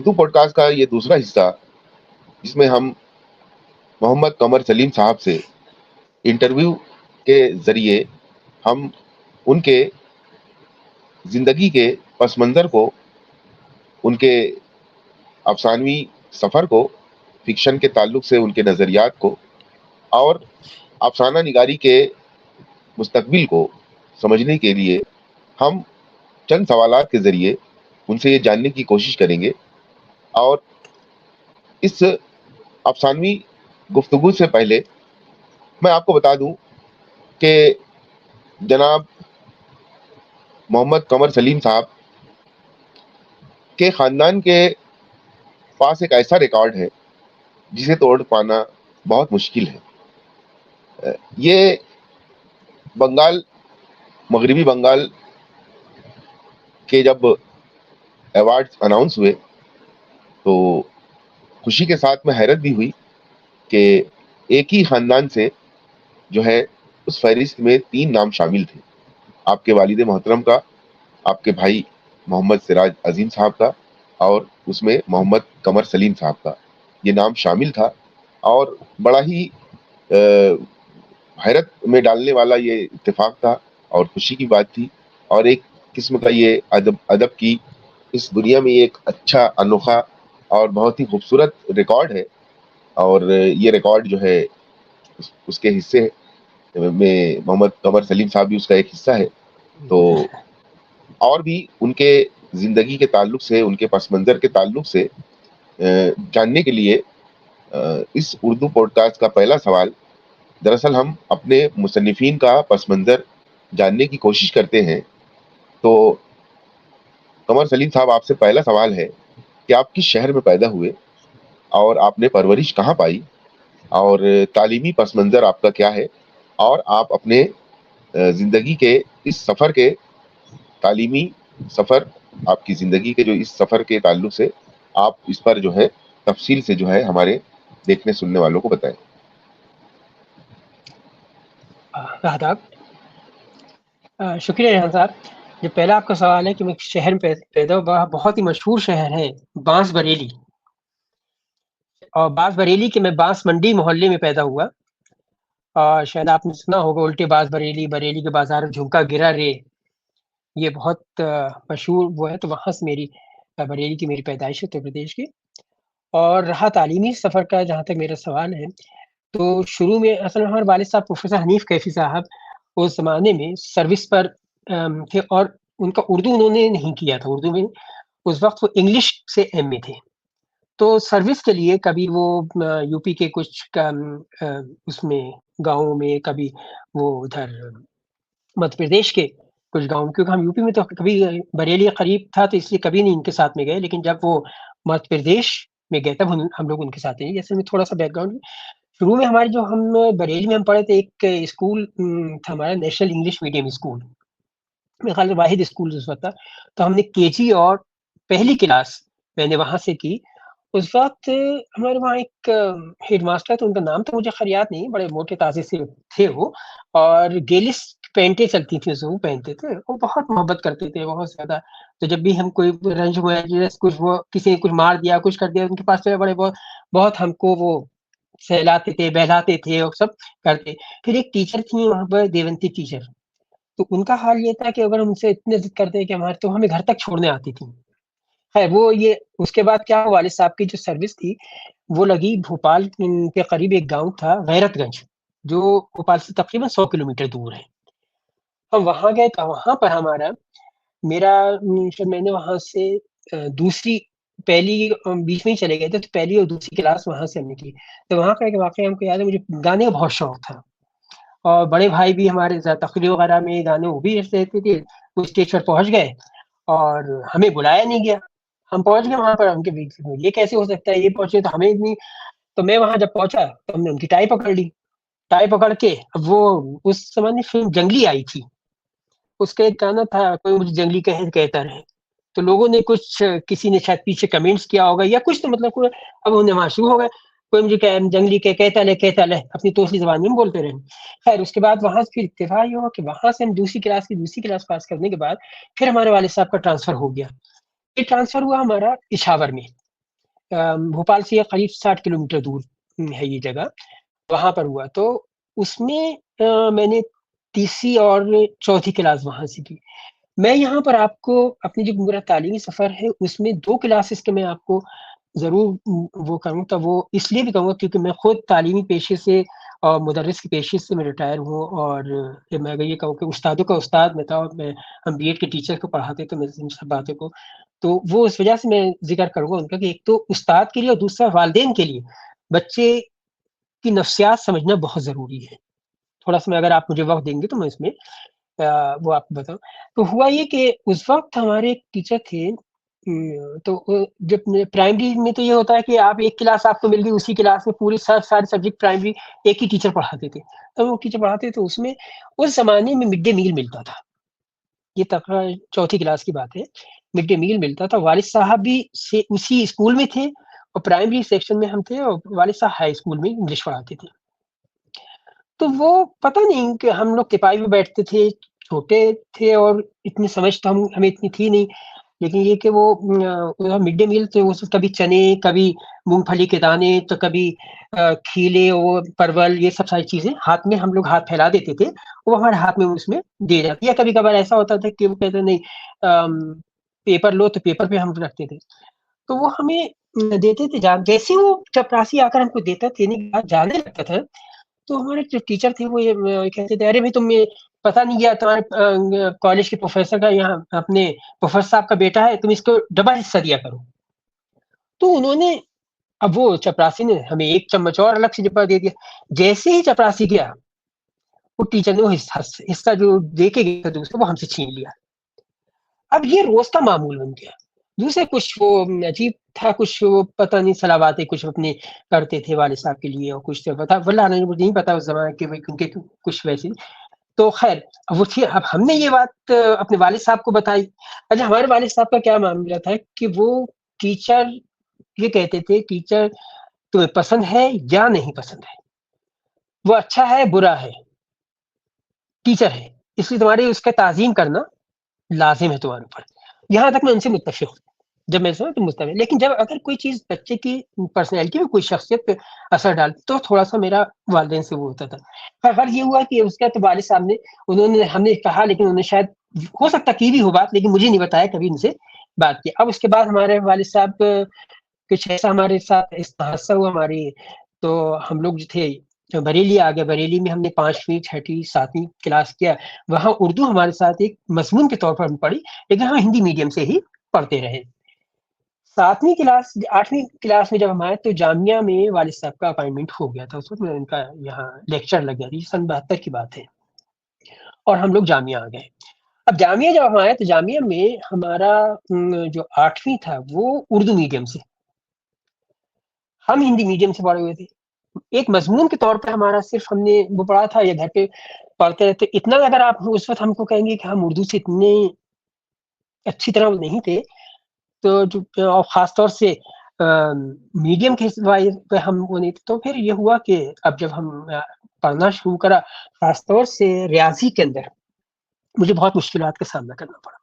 Urdu pod cost کا یہ دوسرا حصہ، جس میں ہم محمد قمر سلیم صاحب سے انٹرویو کے ذریعے ہم ان کے زندگی کے پس منظر کو، ان کے افسانوی سفر کو، فکشن کے تعلق سے ان کے نظریات کو اور افسانہ نگاری کے مستقبل کو سمجھنے کے لیے ہم چند سوالات کے ذریعے ان سے یہ جاننے کی کوشش کریں گے. اور اس افسانوی گفتگو سے پہلے میں آپ کو بتا دوں کہ جناب محمد قمر سلیم صاحب کے خاندان کے پاس ایک ایسا ریکارڈ ہے جسے توڑ پانا بہت مشکل ہے. یہ بنگال، مغربی بنگال کے جب ایوارڈ اناؤنس ہوئے تو خوشی کے ساتھ میں حیرت بھی ہوئی کہ ایک ہی خاندان سے جو ہے اس فہرست میں 3 نام شامل تھے. آپ کے والد محترم کا، آپ کے بھائی محمد سراج عظیم صاحب کا، اور اس میں محمد قمر سلیم صاحب کا یہ نام شامل تھا. اور بڑا ہی حیرت میں ڈالنے والا یہ اتفاق تھا اور خوشی کی بات تھی. اور ایک قسم کا یہ ادب کی اس دنیا میں ایک اچھا، انوکھا اور بہت ہی خوبصورت ریکارڈ ہے. اور یہ ریکارڈ جو ہے اس کے حصے میں محمد قمر سلیم صاحب بھی اس کا ایک حصہ ہے. تو اور بھی ان کے زندگی کے تعلق سے، ان کے پس منظر کے تعلق سے جاننے کے لیے اس اردو پوڈ کاسٹ کا پہلا سوال، دراصل ہم اپنے مصنفین کا پس منظر جاننے کی کوشش کرتے ہیں. تو قمر سلیم صاحب، آپ سے پہلا سوال ہے کہ آپ کس شہر میں پیدا ہوئے اور آپ نے پرورش کہاں پائی، اور تعلیمی پس منظر آپ کا کیا ہے، اور آپ اپنے زندگی کے اس سفر کے، تعلیمی سفر، آپ کی زندگی کے جو اس سفر کے تعلق سے آپ اس پر جو ہے تفصیل سے جو ہے ہمارے دیکھنے سننے والوں کو بتائیں. آداب. شکریہ ریحان صاحب. جو پہلا آپ کا سوال ہے کہ میں شہر میں پیدا ہوا، بہت ہی مشہور شہر ہے بانس بریلی. اور بانس بریلی کے میں بانس منڈی محلے میں پیدا ہوا. اور شاید آپ نے سنا ہوگا الٹے باز بریلی، بریلی کے بازار جھمکا گرا رے، یہ بہت مشہور وہ ہے. تو وہاں سے میری بریلی کی میری پیدائش ہے، اتر پردیش کی. اور رہا تعلیمی سفر کا، جہاں تک میرا سوال ہے، تو شروع میں اصل ہمارے والد صاحب پروفیسر حنیف کیفی صاحب اس زمانے میں سروس پر تھے، اور ان کا اردو انہوں نے نہیں کیا تھا. اردو میں اس وقت وہ انگلش سے ایم اے تھے. تو سروس کے لیے کبھی وہ یو پی کے کچھ اس میں گاؤں میں، کبھی وہ ادھر مدھیہ پردیش کے کچھ گاؤں، کیونکہ ہم یو پی میں تو کبھی بریلی قریب تھا تو اس لیے کبھی نہیں ان کے ساتھ میں گئے. لیکن جب وہ مدھیہ پردیش میں گئے تب ہم لوگ ان کے ساتھ ہیں. جیسے میں تھوڑا سا بیک گراؤنڈ، شروع میں ہماری جو ہم بریلی میں ہم پڑھے تھے، ایک اسکول تھا ہمارا، نیشنل انگلش میڈیم اسکول، میرے خیال میں واحد اسکول اس وقت تھا. تو ہم نے کے جی اور پہلی کلاس میں نے وہاں سے کی. اس وقت ہمارے وہاں ایک ہیڈ ماسٹر تھا، ان کا نام تو مجھے خیر یاد نہیں، بڑے موٹے تازے سے تھے وہ، اور گیلس پینٹیں چلتی تھیں وہ پہنتے تھے. وہ بہت محبت کرتے تھے، بہت زیادہ. تو جب بھی ہم کوئی رنج ہوا، کچھ وہ کسی نے کچھ مار دیا، کچھ کر دیا، ان کے پاس بڑے بہت ہم کو وہ سہلاتے تھے، بہلاتے تھے اور سب کرتے. پھر ایک ٹیچر تھی وہاں پر، دیونتی ٹیچر. تو ان کا حال یہ تھا کہ اگر ہم سے اتنے ضد کرتے کہ ہمارے، تو ہمیں گھر تک چھوڑنے آتی تھی. خیر وہ یہ اس کے بعد کیا، والد صاحب کی جو سروس تھی وہ لگی بھوپال کے قریب ایک گاؤں تھا غیرت گنج، جو بھوپال سے تقریباً 100 کلومیٹر دور ہے. ہم وہاں گئے تو وہاں پر ہمارا میں نے وہاں سے دوسری، پہلی بیچ میں ہی چلے گئے تھے، تو پہلی اور دوسری کلاس وہاں سے ہم نے کی. تو وہاں کا ایک واقعہ ہم کو یاد ہے، مجھے گانے کا بہت شوق تھا، اور بڑے بھائی بھی ہمارے تقریر وغیرہ میں گانے وہ بھی رہتے تھے. وہ اسٹیج پر پہنچ گئے اور ہمیں بلایا نہیں گیا. ہم پہنچ گئے وہاں پر، ہم کے یہ کیسے ہو سکتا ہے، یہ پہنچے تو ہمیں نہیں. تو میں وہاں جب پہنچا تو ہم نے ان کی ٹائی پکڑ لی. ٹائی پکڑ کے وہ اس زمانے فلم جنگلی آئی تھی، اس کا ایک گانا تھا، کوئی مجھے جنگلی کہتا رہے. تو لوگوں نے کچھ، کسی نے شاید پیچھے کمنٹس کیا ہوگا یا کچھ، تو مطلب اب انہیں وہاں شروع ہو گئے، کوئی مجھے جنگلی کہتا لے اپنی دوسری زبان میں بولتے رہے. خیر اس کے بعد وہاں سے پھر اتفاق یہ ہوا کہ وہاں سے ہم دوسری کلاس پاس کرنے کے بعد پھر ہمارے والد صاحب کا ٹرانسفر ہو گیا. یہ ٹرانسفر ہوا ہمارا پشاور میں. بھوپال سے قریب 60 کلومیٹر دور ہے یہ جگہ، وہاں پر ہوا۔ تو اس میں میں نے تیسری اور چوتھی کلاس وہاں سے کی۔ میں یہاں پر آپ کو اپنی جو میرا تعلیمی سفر ہے اس میں 2 کلاسز کے میں آپ کو ضرور وہ کروں گا، وہ اس لیے بھی کہوں گا کیونکہ میں خود تعلیمی پیشے سے اور مدرس کی پیشے سے میں ریٹائر ہوں، اور میں اگر یہ کہوں کہ استادوں کا استاد میں تھا، اور ہم بی ایڈ کے ٹیچر کو پڑھاتے تو میں ان سب باتوں کو، تو وہ اس وجہ سے میں ذکر کروں گا ان کا کہ ایک تو استاد کے لیے اور دوسرا والدین کے لیے بچے کی نفسیات سمجھنا بہت ضروری ہے۔ تھوڑا سا میں اگر آپ مجھے وقت دیں گے تو میں اس میں وہ آپ کو بتاؤں۔ تو ہوا یہ کہ اس وقت ہمارے ٹیچر تھے، تو جب پرائمری میں تو یہ ہوتا ہے کہ آپ ایک کلاس آپ کو مل گئی، اسی کلاس میں پوری سارے سبجیکٹ پرائمری ایک ہی ٹیچر پڑھاتے تھے۔ تو وہ ٹیچر پڑھاتے تو اس میں اس زمانے میں مڈ ڈے میل ملتا تھا، یہ تقریباً چوتھی کلاس کی بات ہے، مڈ ڈے میل ملتا تھا۔ والد صاحب بھی اسی اسکول میں تھے، اور پرائمری سیکشن میں ہم تھے، اور والد صاحب ہائی اسکول میں انگلش پڑھاتے تھے۔ تو وہ پتہ نہیں کہ ہم لوگ تپائی میں بیٹھتے تھے، چھوٹے تھے اور اتنی سمجھ تو ہمیں اتنی تھی نہیں، لیکن یہ کہ وہ مڈ ڈے میل تو کبھی چنے، کبھی مونگ پھلی کے دانے، تو کبھی کھیلے اور پرول، یہ سب ساری چیزیں ہاتھ میں ہم لوگ ہاتھ پھیلا دیتے تھے، وہ ہمارے ہاتھ میں اس میں دے جاتی، یا کبھی کبھار ایسا ہوتا تھا کہ وہ کہتے نہیں پیپر لو، تو پیپر پہ ہم رکھتے تھے، تو وہ ہمیں دیتے تھے۔ جیسے وہ چپراسی آ کر ہم کو دیتا تھے، جانے لگتا تھا، تو ہمارے جو ٹیچر تھے وہ یہ کہتے تھے، ارے بھائی تم پتہ نہیں کیا تمہارے کالج کے پروفیسر کا یہاں اپنے پروفیسر صاحب کا بیٹا ہے، تم اس کو ڈبل حصہ دیا کرو۔ تو انہوں نے، اب وہ چپراسی نے ہمیں ایک چمچ اور الگ سے ڈبہ دے دیا۔ جیسے ہی چپراسی گیا، وہ ٹیچر نے وہ حصہ جو دے کے گیا دوسرے، وہ ہم سے چھین لیا۔ اب یہ روز کا معمول بن گیا۔ دوسرے کچھ وہ عجیب تھا، کچھ وہ پتہ نہیں صلواتیں کچھ اپنے کرتے تھے والد صاحب کے لیے، اور کچھ تو پتا واللہ نہیں پتا اس زمانے کے ان کے کچھ ویسے۔ تو خیر اب اب ہم نے یہ بات اپنے والد صاحب کو بتائی۔ اچھا، ہمارے والد صاحب کا کیا معاملہ تھا کہ وہ ٹیچر یہ کہتے تھے، ٹیچر تمہیں پسند ہے یا نہیں پسند ہے، وہ اچھا ہے برا ہے، ٹیچر ہے، اس لیے تمہاری اس کا تعظیم کرنا لازم ہے تمہارے اوپر۔ یہاں تک میں ان سے متفق ہوں، جب میں سنا تو متفق، لیکن جب اگر کوئی چیز بچے کی پرسنالٹی میں کوئی شخصیت پہ اثر ڈالتی تو تھوڑا سا میرا والدین سے وہ ہوتا تھا۔ خیر یہ ہوا کہ اس کا تو والد صاحب نے ہم نے کہا، لیکن انہوں نے شاید ہو سکتا کی بھی ہو بات، لیکن مجھے نہیں بتایا کبھی ان سے بات کی۔ اب اس کے بعد ہمارے والد صاحب کچھ ایسا ہمارے ساتھ حادثہ ہوا ہماری، تو ہم لوگ جو تھے بریلی آ گئے۔ بریلی میں ہم نے 5ویں 6ٹھی 7ویں کلاس کیا، وہاں اردو ہمارے ساتھ ایک مضمون کے طور پر ہم پڑھی، لیکن ہم ہندی میڈیم سے ہی پڑھتے رہے۔ 7ویں کلاس 8ویں کلاس میں جب ہم آئے تو جامعہ میں والد صاحب کا اپائنٹمنٹ ہو گیا تھا، اس وقت ان کا یہاں لیکچر لگ گیا تھا، یہ سن 72 کی بات ہے، اور ہم لوگ جامعہ آ گئے۔ اب جامعہ جب ہم آئے تو جامعہ میں ہمارا جو 8ویں تھا وہ اردو میڈیم سے، ہم ہندی میڈیم سے پڑھے ہوئے تھے۔ ایک مضمون کے طور پر ہمارا صرف ہم نے وہ پڑھا تھا، یا گھر پہ پڑھتے رہتے اتنا۔ اگر آپ اس وقت ہم کو کہیں گے کہ ہم اردو سے اتنے اچھی طرح نہیں تھے، تو خاص طور سے میڈیم کے پہ ہم وہ نہیں تھے، تو پھر یہ ہوا کہ اب جب ہم پڑھنا شروع کرا، خاص طور سے ریاضی کے اندر مجھے بہت مشکلات کا سامنا کرنا پڑا۔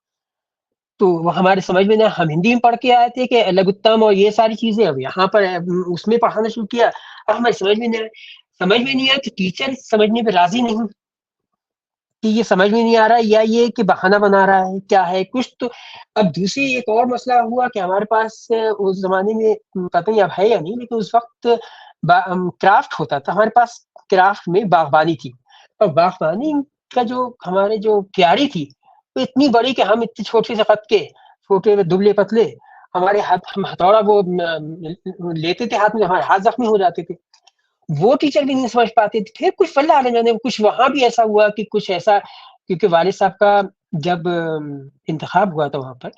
تو وہ ہمارے سمجھ میں نہ، ہم ہندی میں پڑھ کے آئے تھے کہ لگتم اور یہ ساری چیزیں، اب یہاں پر اس میں پڑھانا شروع کیا، اب ہمارے سمجھ میں نہیں آیا کہ ٹیچر سمجھنے پہ راضی نہیں، کہ یہ سمجھ میں نہیں آ رہا، یا یہ کہ بہانہ بنا رہا ہے، کیا ہے کچھ تو۔ اب دوسری ایک اور مسئلہ ہوا کہ ہمارے پاس اس زمانے میں پتہ نہیں اب ہے یا نہیں، لیکن اس وقت کرافٹ ہوتا تھا ہمارے پاس، کرافٹ میں باغبانی تھی، اور باغبانی کا جو ہمارے جو پیاری تھی وہ اتنی بڑی کہ ہم اتنے چھوٹے سے قد کے، چھوٹے دبلے پتلے، ہمارے ہاتھ، ہم ہتھوڑا وہ لیتے تھے ہاتھ میں، ہمارے ہاتھ زخمی ہو جاتے تھے، وہ ٹیچر بھی نہیں سمجھ پاتے تھے۔ پھر کچھ فلّہ آنے جانے، کچھ وہاں بھی ایسا ہوا کہ کچھ ایسا، کیونکہ والد صاحب کا جب انتخاب ہوا تھا وہاں پر،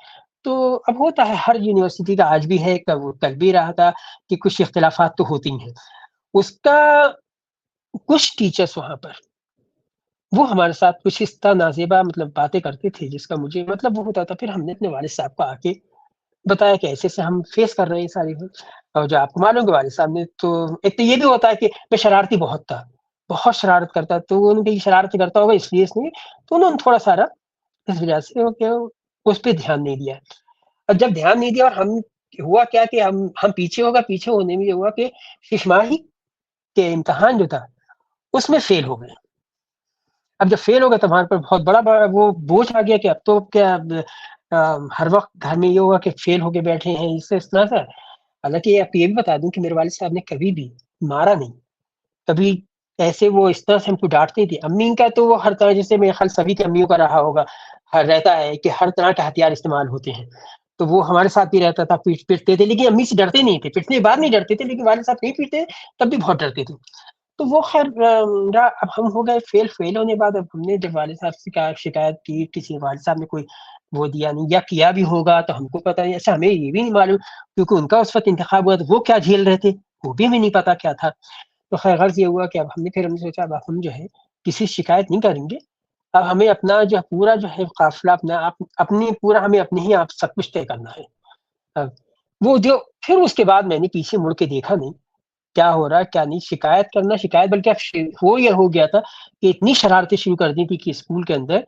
تو اب ہوتا ہے ہر یونیورسٹی کا، آج بھی ہے، وہ کل بھی رہا تھا کہ کچھ اختلافات تو ہوتی ہیں۔ اس کا کچھ ٹیچرز وہاں پر وہ ہمارے ساتھ کچھ اس طرح نازیبا مطلب باتیں کرتے تھے، جس کا مجھے مطلب وہ ہوتا تھا۔ پھر ہم نے اپنے والد صاحب کو آ کے بتایا کہ ایسے سے ہم فیس کر رہے ہیں ساری، اور جو آپ کو معلوم کہ والد صاحب نے تو ایک تو یہ بھی ہوتا ہے کہ میں شرارتی بہت تھا، بہت شرارت کرتا، تو ان کی شرارت کرتا ہوگا اس لیے اس نے، تو انہوں نے تھوڑا سارا اس وجہ سے اس پہ دھیان نہیں دیا۔ اور جب دھیان نہیں دیا اور ہم ہوا کیا کہ ہم پیچھے ہونے میں یہ ہوا کہ ششماہی کے امتحان جو تھا اس میں فیل ہو گئے. اب جب فیل ہو گئے تو ہمارے پر بہت بڑا وہ بوجھ آ گیا کہ اب تو کیا ہر وقت گھر میں یہ ہوا کہ فیل ہو کے بیٹھے ہیں اس سے اس طرح سے. حالانکہ آپ یہ بھی بتا دوں کہ میرے والد صاحب نے کبھی بھی مارا نہیں, کبھی ایسے وہ اس طرح سے ہم کو ڈانٹتے تھے. امی کا تو وہ ہر طرح, جیسے میرے خیال سبھی کے امیوں کا رہا ہوگا, رہتا ہے کہ ہر طرح کے ہتھیار استعمال ہوتے ہیں, تو وہ ہمارے ساتھ بھی رہتا تھا. پیٹتے تھے لیکن امی سے ڈرتے نہیں تھے, پیٹنے کے بعد نہیں ڈرتے تھے, لیکن والد صاحب نہیں پیٹتے تب بھی بہت ڈرتے تھے. تو وہ خیر اب ہم ہو گئے فیل ہونے کے بعد. اب ہم نے جب والد صاحب سے شکایت کی, کسی والد صاحب نے کوئی وہ دیا نہیں, یا کیا بھی ہوگا تو ہم کو پتہ نہیں. اچھا ہمیں یہ بھی نہیں معلوم کیونکہ ان کا اس وقت انتخاب ہوا تو وہ کیا جھیل رہے تھے وہ بھی ہمیں نہیں پتا کیا تھا. تو خیر غرض یہ ہوا کہ اب ہم نے سوچا اب ہم جو ہے کسی شکایت نہیں کریں گے, اب ہمیں اپنا جو پورا جو ہے قافلہ اپنی پورا ہمیں اپنے ہی آپ سب کچھ طے کرنا ہے. اب وہ جو پھر اس کے بعد میں نے پیچھے مڑ کے دیکھا نہیں کیا ہو رہا ہے کیا نہیں. شکایت بلکہ اب یہ ہو گیا تھا کہ اتنی شرارتیں شروع کر دی تھی کہ اسکول کے اندر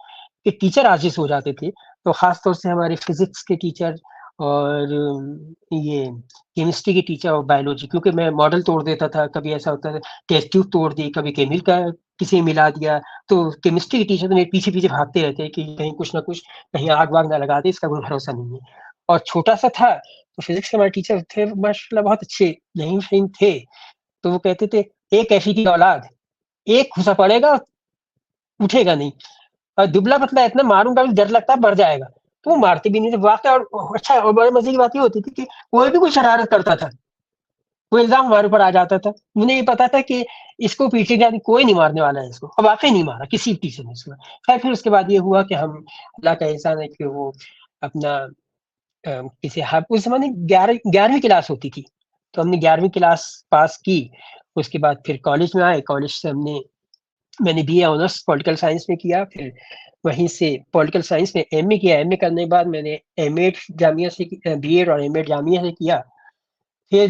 کہ ٹیچر عاجز ہو جاتے تھے. تو خاص طور سے ہمارے فزکس کے ٹیچر اور یہ کیمسٹری کے ٹیچر اور بایولوجی, کیونکہ میں ماڈل توڑ دیتا تھا, کبھی ایسا ہوتا تھا ٹیسٹ ٹیوب توڑ دی, کبھی کیمل کا کسی ملا دیا. تو کیمسٹری کے ٹیچر تو میرے پیچھے بھاگتے رہتے کہ کہیں کچھ نہ کچھ کہیں آگ واگ نہ لگا دے, اس کا کوئی بھروسہ نہیں ہے. اور چھوٹا سا تھا تو فزکس کے ہمارے ٹیچر تھے ماشاء اللہ بہت اچھے ذہین فہیم تھے. تو وہ کہتے تھے ایک ایسی کی اولاد ایک گھسا پڑے گا اٹھے گا نہیں, اور دبلا پتلا اتنا ماروں گا ڈر لگتا ہے بڑھ جائے گا. تو وہ مارتے بھی نہیں تھے واقعہ. اور اچھا اور بڑے مزے کی بات یہ ہوتی تھی کہ کوئی بھی کوئی شرارت کرتا تھا وہ الزام ہمارے اوپر آ جاتا تھا. انہیں یہ پتا تھا کہ اس کو پیچھے جا کے کوئی نہیں مارنے والا ہے اس کو, اور واقعی نہیں مارا کسی ٹیچر نے اس کو. خیر پھر اس کے بعد یہ ہوا کہ ہم اللہ کا احسان ہے کہ وہ اپنا کسی اس زمانے 11ویں کلاس ہوتی تھی تو ہم نے 11ویں کلاس پاس کی. اس کے بعد پھر کالج میں آئے, کالج سے میں نے B A honours political science میں کیا. پھر وہیں سے پولیٹیکل سائنس میں ایم اے کیا. ایم اے کرنے کے بعد میں نے ایم ایڈ جامعہ سے بی ایڈ اور ایم ایڈ جامعہ سے کیا. پھر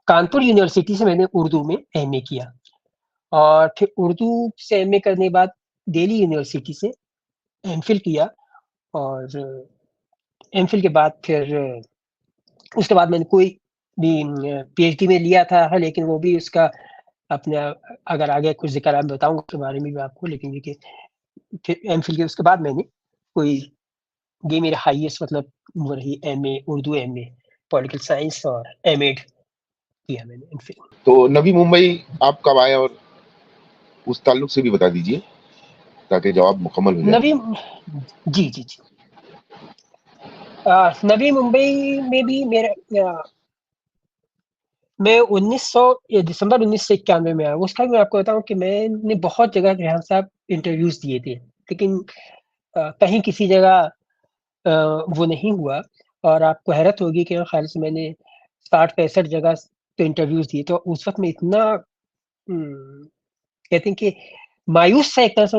کانپور یونیورسٹی سے میں نے اردو میں ایم اے کیا, اور پھر اردو سے ایم اے کرنے کے بعد دہلی یونیورسٹی سے ایم فل کیا. اور ایم فل کے بعد پھر اس کے بعد میں نے کوئی بھی پی ایچ ڈی میں لیا تھا, لیکن وہ بھی اس کا اپنے اگر آگے کچھ ذکر آپ بتاؤں گا اس کے بارے میں بھی آپ کو. لیکن یہ کہ ایم فل کے اس کے بعد میں نے کوئی یہ میرا ہائیسٹ مطلب وہ رہی M A Urdu M A political science اور ایم ایڈ کیا میں نے ایم فل. تو نبی ممبئی آپ کب آئے اور اس تعلق سے بھی بتا دیجئے تاکہ جواب مکمل ہو جائے. نبی جی نبی ممبئی میں بھی میں 1991 میں آیا. اس کا میں آپ کو بتاؤں کہ میں نے بہت جگہ ریحان صاحب انٹرویوز دیے تھے, لیکن کہیں کسی جگہ وہ نہیں ہوا. اور آپ کو حیرت ہوگی کہ خیال سے میں نے 60-65 جگہ تو انٹرویوز دیے. تو اس وقت میں اتنا کہتے ہیں کہ مایوس سا ایک طرح سے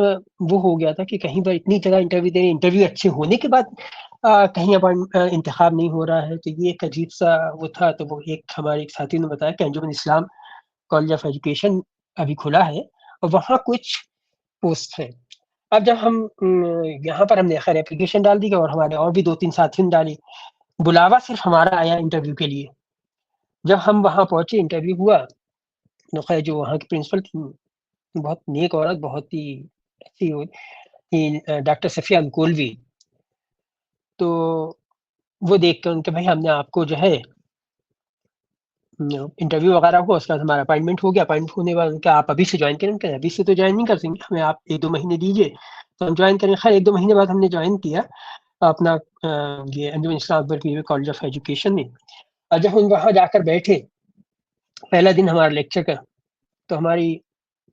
وہ ہو گیا تھا کہ کہیں پر اتنی جگہ انٹرویو اچھے ہونے کے بعد کہیں انتخاب نہیں ہو رہا ہے. تو یہ ایک عجیب سا وہ تھا. تو وہ ہمارے ایک ساتھی نے بتایا کہ انجمن اسلام کالج آف ایجوکیشن ابھی کھلا ہے اور وہاں کچھ پوسٹ ہے. اب جب ہم یہاں پر ہم نے خیر اپلیکیشن ڈال دی اور ہمارے اور بھی 2-3 ساتھیوں نے ڈالی, بلاوا صرف ہمارا آیا انٹرویو کے لیے. جب ہم وہاں پہنچے انٹرویو ہوا تو خیر جو وہاں کی پرنسپل تھی بہت نیک عورت, بہت ہی اچھی, ڈاکٹر صفیہ انکولوی. تو وہ دیکھ کر ان کے بھائی ہم نے آپ کو جو ہے انٹرویو وغیرہ ہوا, اس کے بعد ہمارا اپائنٹمنٹ ہو گیا. اپائنٹمنٹ ہونے کے بعد کہ آپ ابھی سے جوائن کریں, کہ ابھی سے تو جوائن نہیں کر سکیں گے, ہمیں آپ 1-2 مہینے دیجیے تو ہم جوائن کریں. خیر 1-2 مہینے بعد ہم نے جوائن کیا اپنا یہ انجمن اسلام اکبر کالج آف ایجوکیشن میں. اور جب ہم وہاں جا کر بیٹھے پہلا دن ہمارا لیکچر کا, تو ہماری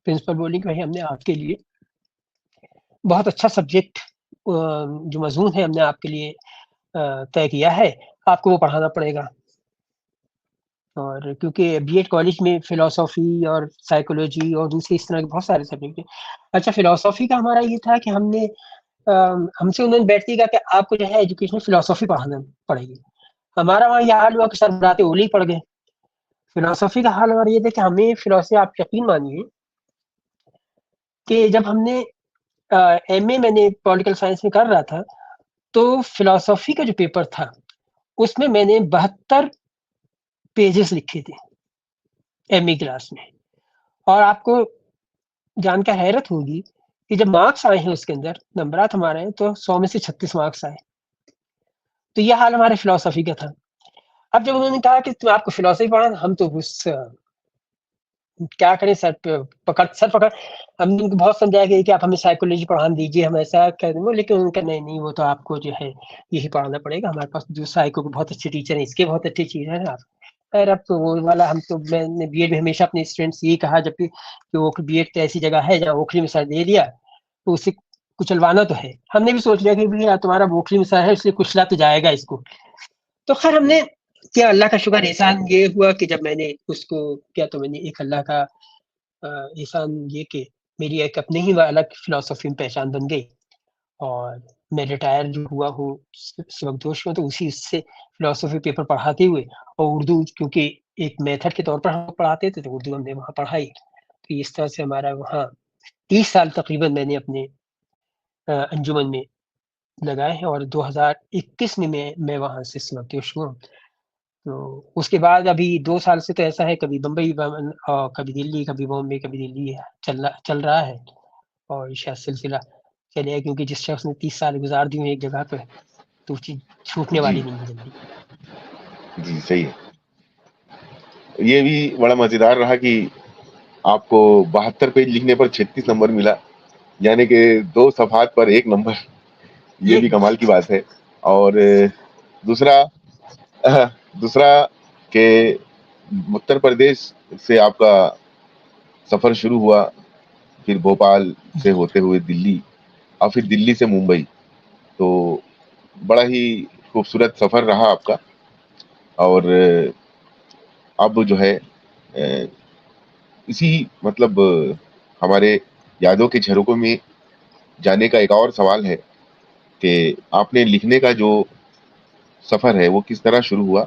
پرنسپل بولی کہ بھائی ہم نے آپ کے لیے بہت اچھا سبجیکٹ جو مضمون ہے ہم نے آپ کے لیے طے کیا ہے, آپ کو وہ پڑھانا پڑے گا. اور کیونکہ بی ایڈ کالج میں فلاسفی اور سائیکولوجی اور دوسری اس طرح کے بہت سارے سبجیکٹ ہیں. اچھا فلاسفی کا ہمارا یہ تھا کہ ہم سے انہوں نے بیٹھ دیا کہ آپ کو جو ہے ایجوکیشن فلاسفی پڑھانا پڑے گی. ہمارا وہاں یہ حال ہوا کہ سر براتے اولی پڑ گئے. فلاسفی کا حال ہمارا یہ تھا کہ ہمیں فلاسفی, آپ یقین مانیے کہ جب ہم نے ایم اے میں نے پولیٹیکل سائنس میں کر رہا تھا تو فلاسفی کا جو پیپر تھا اس میں میں نے 72 پیجز لکھے تھے ME کلاس میں. اور آپ کو جان کر حیرت ہوگی کہ جب مارکس آئے ہیں اس کے اندر نمبرات ہمارے ہیں تو 100 میں سے 36 مارکس آئے. تو یہ حال ہمارے فلسفی کا تھا. اب جب انہوں نے کہا کہ تم آپ کو فلسفی پڑھانا, ہم تو اس کیا کریں, سر پکڑ ہم نے ان کو بہت سمجھایا کہ آپ ہمیں سائیکولوجی پڑھانا دیجیے, ہم ایسا کر دیں گے, لیکن ان کا نہیں وہ تو آپ کو جو ہے یہی پڑھانا پڑے گا, ہمارے پاس جو سائیکو کے بہت اچھے ٹیچر ہیں, اس کے بہت اچھی چیز ہے آپ. خیر اب تو وہ والا ہم تو میں نے BEd میں ہمیشہ اپنے اسٹوڈینٹس یہی کہا جب کہ وہ BEd تو ایسی جگہ ہے جہاں اوکھلی میں سر دے دیا تو اسے کچلوانا تو ہے. ہم نے بھی سوچ لیا کہ بھئی تمہارا اوکھلی میں سر ہے اس لیے کچلا تو جائے گا اس کو. تو خیر ہم نے کیا, اللہ کا شکر احسان یہ ہوا کہ جب میں نے اس کو کیا تو میں نے ایک اللہ کا احسان یہ کہ میری ایک اپنے ہی الگ فلسفی میں پہچان بن گئی, اور میں ریٹائر جو ہوا ہوں سبکدوش میں تو اسی سے فلسفی پیپر پڑھاتے ہوئے, اور اردو کیونکہ ایک میتھڈ کے طور پر ہم پڑھاتے تھے تو اردو ہم نے وہاں پڑھائی. تو اس طرح سے ہمارا وہاں 30 سال تقریباً میں نے اپنے انجمن میں لگائے ہیں, اور 2021 میں وہاں سے سبکدوش ہوا. تو اس کے بعد ابھی 2 سال سے تو ایسا ہے کبھی بمبئی اور کبھی دلی, کبھی بامبے, کبھی دلی چل رہا ہے. اور شاید سلسلہ چلے, کیونکہ جس شخص نے 30 سال گزار دی ایک جگہ پہ تو چیز چھوٹنے والی نہیں ہے جلدی. جی صحیح ہے. یہ بھی بڑا مزیدار رہا کہ آپ کو 72 پیج لکھنے پر 36 نمبر ملا, یعنی کہ 2 صفحات پر 1 نمبر. یہ بھی کمال کی بات ہے. اور دوسرا کہ اتر پردیش سے آپ کا سفر شروع ہوا, پھر بھوپال سے ہوتے ہوئے دلی, اور پھر دلی سے ممبئی. تو بڑا ہی خوبصورت سفر رہا آپ کا. اور اب جو ہے اسی مطلب ہمارے یادوں کے جھروکوں میں جانے کا ایک اور سوال ہے کہ آپ نے لکھنے کا جو سفر ہے وہ کس طرح شروع ہوا,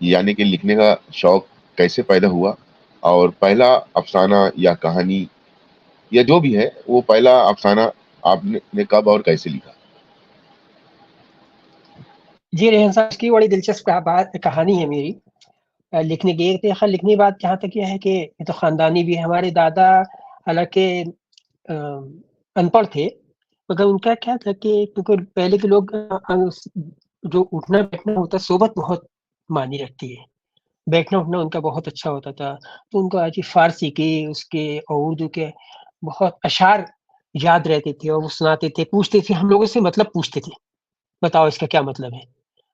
یعنی کہ لکھنے کا شوق کیسے پیدا ہوا, اور پہلا افسانہ یا کہانی یا جو بھی ہے وہ پہلا افسانہ آپ نے کب اور کیسے لکھا؟ جی ریحان صاحب, اس کی بڑی دلچسپ کہانی ہے میری لکھنے کی. ایک لکھنے کی بات جہاں تک یہ ہے کہ یہ تو خاندانی بھی ہے. ہمارے دادا حالانکہ ان پڑھ تھے, مگر ان کا کیا تھا کہ کیونکہ پہلے کے لوگ جو اٹھنا بیٹھنا ہوتا ہے صحبت بہت معنی رکھتی ہے, بیٹھنا اٹھنا ان کا بہت اچھا ہوتا تھا. تو ان کو آج فارسی کے اس کے اور اردو کے بہت اشعار یاد رہتے تھے, اور وہ سناتے تھے, پوچھتے تھے ہم لوگوں سے, مطلب پوچھتے تھے بتاؤ اس کا کیا مطلب ہے.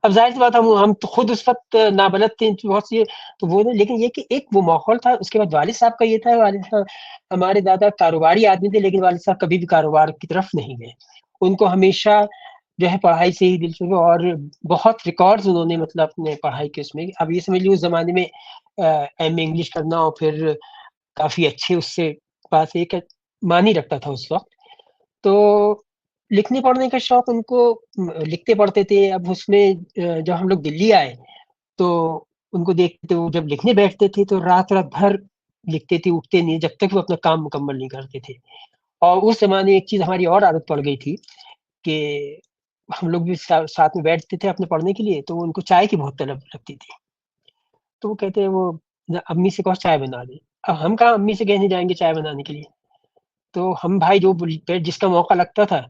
اب ظاہر سی بات ہم تو خود اس وقت نابلد تھے بہت سی, تو وہ لیکن یہ کہ ایک وہ ماحول تھا. اس کے بعد والد صاحب کا یہ تھا, والد صاحب ہمارے دادا کاروباری آدمی تھے, لیکن والد صاحب کبھی بھی کاروبار کی طرف نہیں گئے. ان کو ہمیشہ جو ہے پڑھائی سے ہی دلچسپی, اور بہت ریکارڈز انہوں نے مطلب اپنے پڑھائی کے اس میں. اب یہ سمجھ لیے اس زمانے میں MA انگلش کرنا اور پھر کافی اچھے اس سے پاس ایک معنی رکھتا تھا اس وقت. تو لکھنے پڑھنے کا شوق ان کو, لکھتے پڑھتے تھے. اب اس میں جب ہم لوگ دلی آئے تو ان کو دیکھتے تھے, وہ جب لکھنے بیٹھتے تھے تو رات بھر لکھتے تھے, اٹھتے نہیں جب تک وہ اپنا کام مکمل نہیں کرتے تھے. اور اس زمانے ایک چیز ہماری اور عادت پڑ گئی تھی کہ ہم لوگ بھی ساتھ میں بیٹھتے تھے اپنے پڑھنے کے لیے, تو ان کو چائے کی بہت طلب لگتی تھی. تو وہ کہتے ہیں وہ امی سے کہو چائے بنا دے. اب ہم کہاں امی سے کہنے جائیں گے چائے بنانے کے لیے. تو ہم بھائی جو جس کا موقع لگتا تھا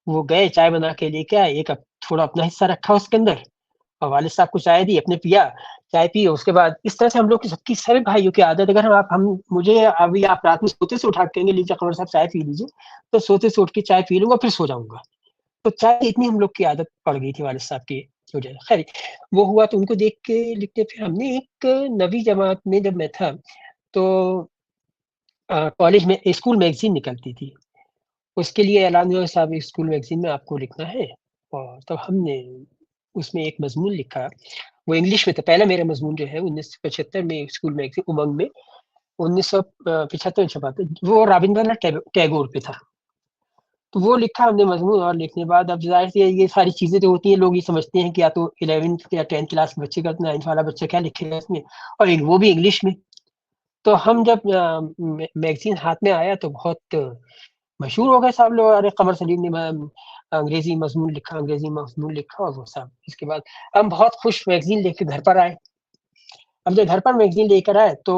وہ گئے, چائے بنا کے لے کے آئے, ایک تھوڑا اپنا حصہ رکھا اس کے اندر, اور والد صاحب کو چائے دی, اپنے پیا, چائے پی. اس کے بعد اس طرح سے ہم لوگ کی سب کی سارے بھائیوں کی عادت, اگر ہم مجھے ابھی آپ رات میں سوتے سے اٹھا کہیں گے لیجیے قمر صاحب چائے پی لیجیے, تو سوتے سے اٹھ کے چائے پی لوں گا پھر سو جاؤں گا. تو چائے اتنی ہم لوگ کی عادت پڑ گئی تھی والد صاحب کی وجہ. خیر وہ ہوا تو ان کو دیکھ کے لکھتے. پھر ہم نے ایک 9ویں جماعت میں جب میں تھا تو کالج میں اسکول میگزین نکلتی تھی, اس کے لیے اعلان ہوا صاحب اسکول میگزین میں آپ کو لکھنا ہے. اور تب ہم نے اس میں ایک مضمون لکھا, وہ انگلش میں تھا. پہلا میرا مضمون جو ہے 1975 میں اسکول میگزین امنگ میں 1975 میں چھپا تھا, وہ رابندر ناتھ ٹیگور پہ تھا. تو وہ لکھا ہم نے مضمون, اور لکھنے بعد اب ظاہر سے یہ ساری چیزیں جو ہوتی ہیں لوگ یہ سمجھتے ہیں کہ یا تو 11th یا 10th کلاس کے بچے کا 9th والا بچہ کیا لکھے گا اس میں, اور وہ بھی انگلش میں. تو ہم جب میگزین ہاتھ میں آیا تو بہت مشہور ہو گئے صاحب لوگ, ارے قمر سلیم نے انگریزی مضمون لکھا اور وہ سب. اس کے بعد ہم بہت خوش میگزین لے کے گھر پر آئے. اب جب گھر پر میگزین لے کر آئے تو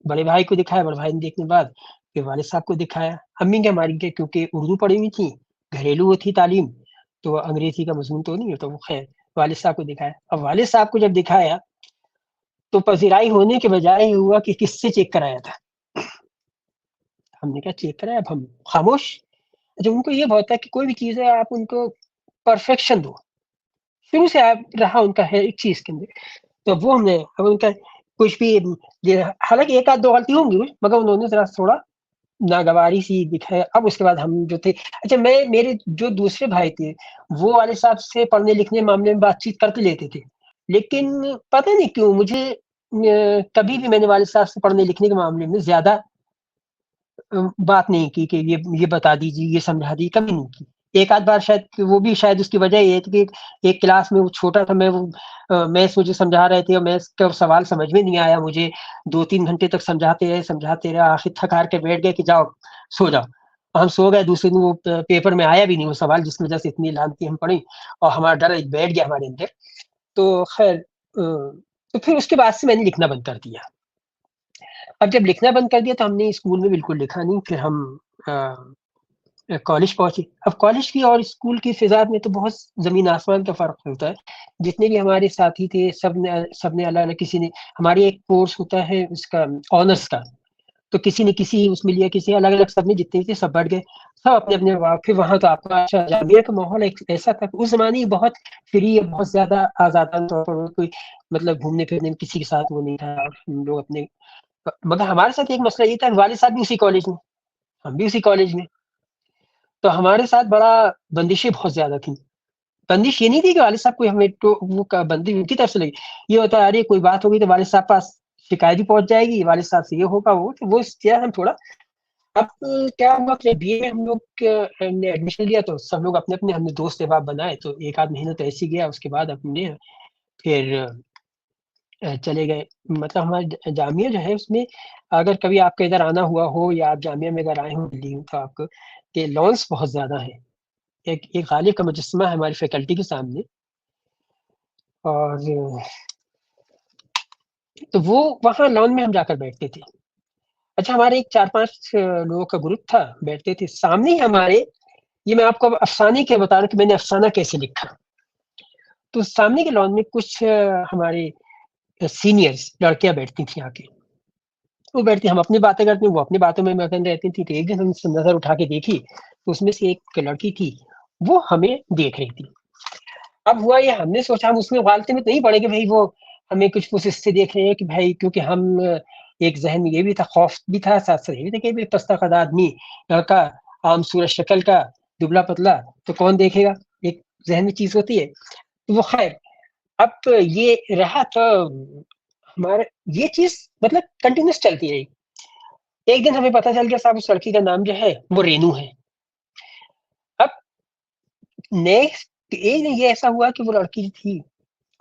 بڑے بھائی کو دکھایا, بڑے بھائی نے دیکھنے کے بعد پھر والد صاحب کو دکھایا. امی کے ہماری کے کیونکہ اردو پڑھی ہوئی تھی, گھریلو وہ تھی تعلیم, تو انگریزی کا مضمون تو نہیں ہوتا, وہ خیر والد صاحب کو دکھایا. اب والد صاحب کو جب دکھایا تو پذیرائی ہونے کے بجائے یہ ہوا کہ کس سے چیک کرایا تھا. ہم نے کہا چیک کرایا, اب ہم خاموش. جو ان کو یہ بہت ہے کہ کوئی بھی چیز ہے آپ ان کو پرفیکشن دو, شروع سے آپ رہا ان کا ہے ایک چیز کے اندر, تو وہ ہم نے اب ان کا کچھ بھی, حالانکہ ایک آدھ دو غلطی ہوں گی مگر انہوں نے ذرا تھوڑا ناگواری سی دکھایا. اب اس کے بعد ہم جو تھے, اچھا میرے جو دوسرے بھائی تھے وہ والد صاحب سے پڑھنے لکھنے معاملے میں بات چیت کرتے لیتے تھے, لیکن پتہ نہیں کیوں مجھے کبھی بھی میں نے والد صاحب سے پڑھنے لکھنے کے معاملے میں زیادہ بات نہیں کی کہ یہ بتا دیجیے, یہ سمجھا دیجیے, کبھی نہیں کی. ایک آدھ بار شاید وہ بھی شاید اس کی وجہ یہ ہے کہ ایک کلاس میں وہ چھوٹا تھا, میتھس مجھے سمجھا رہے تھے اور میتھس کا سوال سمجھ میں نہیں آیا مجھے, 2-3 گھنٹے تک سمجھاتے رہے, آخر تھک ہار کے بیٹھ گئے کہ جاؤ سو جاؤ. ہم سو گئے, دوسرے دن وہ پیپر میں آیا بھی نہیں وہ سوال, جس کی وجہ سے اتنی لانتی ہم پڑھی اور ہمارا ڈر بیٹھ گیا ہمارے اندر. تو خیر تو پھر اس کے بعد سے میں نے لکھنا بند کر دیا. اب جب لکھنا بند کر دیا تو ہم نے اسکول میں بالکل لکھا نہیں. پھر ہم کالج پہنچے. اب کالج کی اور اسکول کی فضا میں تو بہت زمین آسمان کا فرق ہوتا ہے. جتنے بھی ہمارے ساتھی تھے سب نے الگ الگ, کسی نے ہمارے ایک کورس ہوتا ہے اس کا آنرس کا, تو کسی نے کسی اس میں لیا, کسی الگ الگ, سب نے جتنے تھے سب بڑھ گئے, سب اپنے اپنے. پھر وہاں تو آپ کا اچھا جامعہ کا ماحول ایسا تھا اس زمانے بہت فری ہے, بہت زیادہ آزادانہ طور پر, کوئی مطلب گھومنے پھرنے میں کسی کے ساتھ وہ نہیں تھا. ہم لوگ اپنے, مگر ہمارے ساتھ ایک مسئلہ یہ تھا, والد صاحب بھی اسی کالج میں, ہم بھی اسی کالج میں, تو ہمارے ساتھ بڑا بندشیں بہت زیادہ تھیں. بندش یہ نہیں تھی کہ والد صاحب کو ہمیں تو وہ بندش ان کی طرف سے لگی, یہ ہوتا ہے ارے کوئی بات ہوگی تو والد صاحب پاس شکایت بھی پہنچ جائے گی, والد صاحب سے یہ ہوگا وہ کیا ہم تھوڑا. اب کیا ہوا کہ بی اے میں ہم لوگ نے ایڈمیشن لیا تو سب لوگ اپنے اپنے, ہم نے دوست احباب بنائے, تو ایک آدھ مہینہ تو ایسے گیا. اس کے بعد ہم نے پھر چلے گئے. مطلب ہمارا جامعہ جو ہے اس میں اگر کبھی آپ کا ادھر آنا ہوا ہو یا آپ جامعہ میں اگر آئے ہوں دلی تو آپ کو کہ لانس بہت زیادہ ہے. ایک غالب کا مجسمہ ہے ہماری فیکلٹی کے سامنے, اور تو وہ وہاں لان میں ہم جا کر بیٹھتے تھے. اچھا ہمارے ایک 4-5 لوگوں کا گروپ تھا, بیٹھتے تھے سامنے ہی ہمارے. یہ میں آپ کو افسانے کے بتا رہا ہوں کہ میں نے افسانہ کیسے لکھا. تو سامنے کے لان میں کچھ ہمارے سینئرز لڑکیاں بیٹھتی تھیں آ کے, وہ بیٹھتی, ہم اپنی باتیں کرتے ہیں, وہ اپنی باتوں میں مگن رہتی تھی. تو ایک دن ہم نظر اٹھا کے دیکھی تو اس میں سے ایک لڑکی تھی وہ ہمیں دیکھ رہی تھی. اب ہوا یہ, ہم نے سوچا ہم اس میں غالطے میں تو نہیں پڑے کہ بھائی وہ ہمیں کچھ اس سے دیکھ رہے ہیں کہ بھائی, کیونکہ ہم ایک ذہن میں یہ بھی تھا, خوف بھی تھا, ساتھ ساتھ یہ بھی تھا کہ پستہ قد آدمی لڑکا عام صورت شکل کا دبلا پتلا تو کون دیکھے گا, ایک ذہن میں چیز ہوتی ہے. تو وہ خیر اب یہ رہا تو ہمارے یہ چیز مطلب کنٹینیوس چلتی رہی. ایک دن ہمیں پتہ چل گیا صاحب اس لڑکی کا نام جو ہے وہ رینو ہے. اب نیکسٹ ایک دن یہ ایسا ہوا کہ وہ لڑکی تھی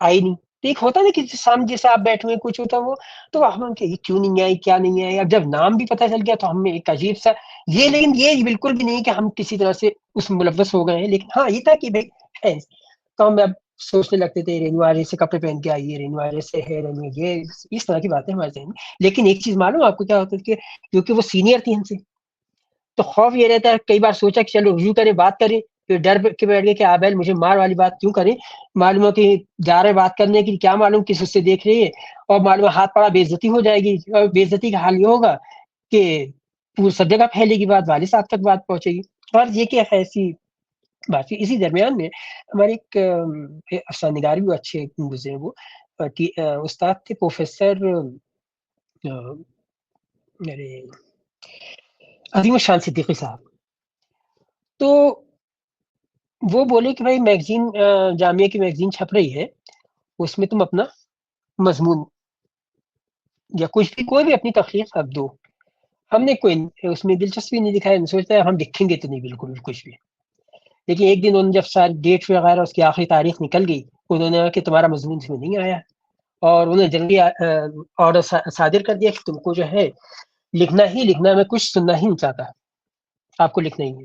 آئی نہیں. تو ایک ہوتا نا کہ سامنے جیسے آپ بیٹھے ہوئے کچھ ہوتا وہ, تو ہم کہ یہ کیوں نہیں آئی, کیا نہیں آئی. اب جب نام بھی پتہ چل گیا تو ہمیں ایک عجیب سا یہ, لیکن یہ بالکل بھی نہیں کہ ہم کسی طرح سے اس میں ملوث ہو گئے ہیں, لیکن ہاں یہ تھا کہ بھائی ہے. تو ہم اب سوچنے لگتے تھے رینو والے سے کپڑے پہن کے آئیے, رینو والے سے ہے, رینو یہ اس طرح کی باتیں ہمارے ذہن میں. لیکن ایک چیز معلوم آپ کو کیا ہوتا ہے کہ کیونکہ وہ سینئر تھی ہم سے, تو خوف یہ رہتا ہے. کئی بار سوچا کہ چلو رجوع کریں, بات کریں, پھر ڈر کے بیٹھ گئے کہ آبیل مجھے مار والی بات کیوں کریں. معلوم ہے کہ جا رہے بات کرنے کی, کیا معلوم کس اس سے دیکھ رہی ہے, اور معلوم ہاتھ پڑا بے عزتی ہو جائے گی, اور بے عزتی کا حال یہ ہوگا کہ پوری سب جگہ پھیلے گی بات, والد صاحب تک بات پہنچے گی. اور یہ کہ ایسی بات. اسی درمیان میں ہمارے ایک افسانہ نگار بھی اچھے گزرے, وہ استاد تھے پروفیسر عظیم الشان صدیقی صاحب. تو وہ بولے کہ بھائی میگزین, جامعہ کی میگزین چھپ رہی ہے, اس میں تم اپنا مضمون یا کچھ بھی کوئی بھی اپنی تخلیق اب دو. ہم نے کوئی اس میں دلچسپی نہیں دکھایا, سوچتا ہے ہم لکھیں گے تو نہیں بالکل کچھ بھی. لیکن ایک دن انہوں نے جب ساری ڈیٹ وغیرہ اس کی آخری تاریخ نکل گئی, انہوں نے کہا کہ تمہارا مضمون اس میں نہیں آیا, اور انہوں نے جلدی آرڈر صادر کر دیا کہ تم کو جو ہے لکھنا ہی لکھنا, میں کچھ سننا ہی نہیں چاہتا, آپ کو لکھنا ہی ہے.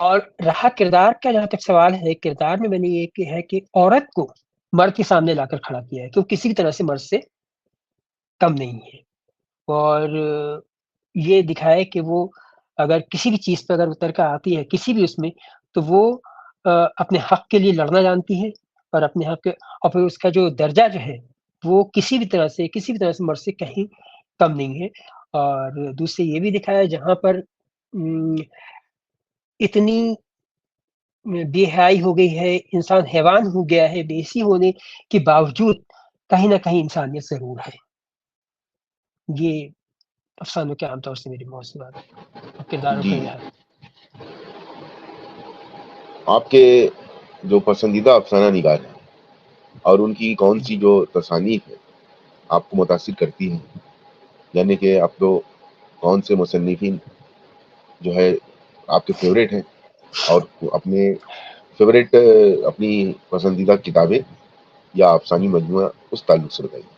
اور رہا کردار کا جہاں تک سوال ہے، کردار میں میں نے یہ کہ ہے کہ عورت کو مرد کے سامنے لا کر کھڑا کیا ہے کہ وہ کسی بھی طرح سے مرد سے کم نہیں ہے، اور یہ دکھایا کہ وہ اگر کسی بھی چیز پہ اگر اتر کر آتی ہے کسی بھی اس میں، تو وہ اپنے حق کے لیے لڑنا جانتی ہے، اور اپنے حق اور پھر اس کا جو درجہ جو ہے وہ کسی بھی طرح سے مرد سے کہیں کم نہیں ہے۔ اور دوسرے یہ بھی دکھایا جہاں پر اتنی بے حیائی ہو گئی ہے، انسان حیوان ہو گیا ہے، بے حسی ہونے کے باوجود کہیں نہ کہیں انسانیت ضرور ہے۔ یہ افسانوں کے عام طور سے میری بہت سی بات اور کرداروں کا جی، یہ حل۔ آپ کے جو پسندیدہ افسانہ نگار ہیں اور ان کی کون سی جو تصانیف ہے آپ کو متاثر کرتی ہیں، یعنی کہ آپ تو کون سے مصنفین جو ہے آپ کے فیوریٹ ہیں، اور اپنے فیوریٹ اپنی پسندیدہ کتابیں یا افسانی مجموعہ اس تعلق سے بتائیے۔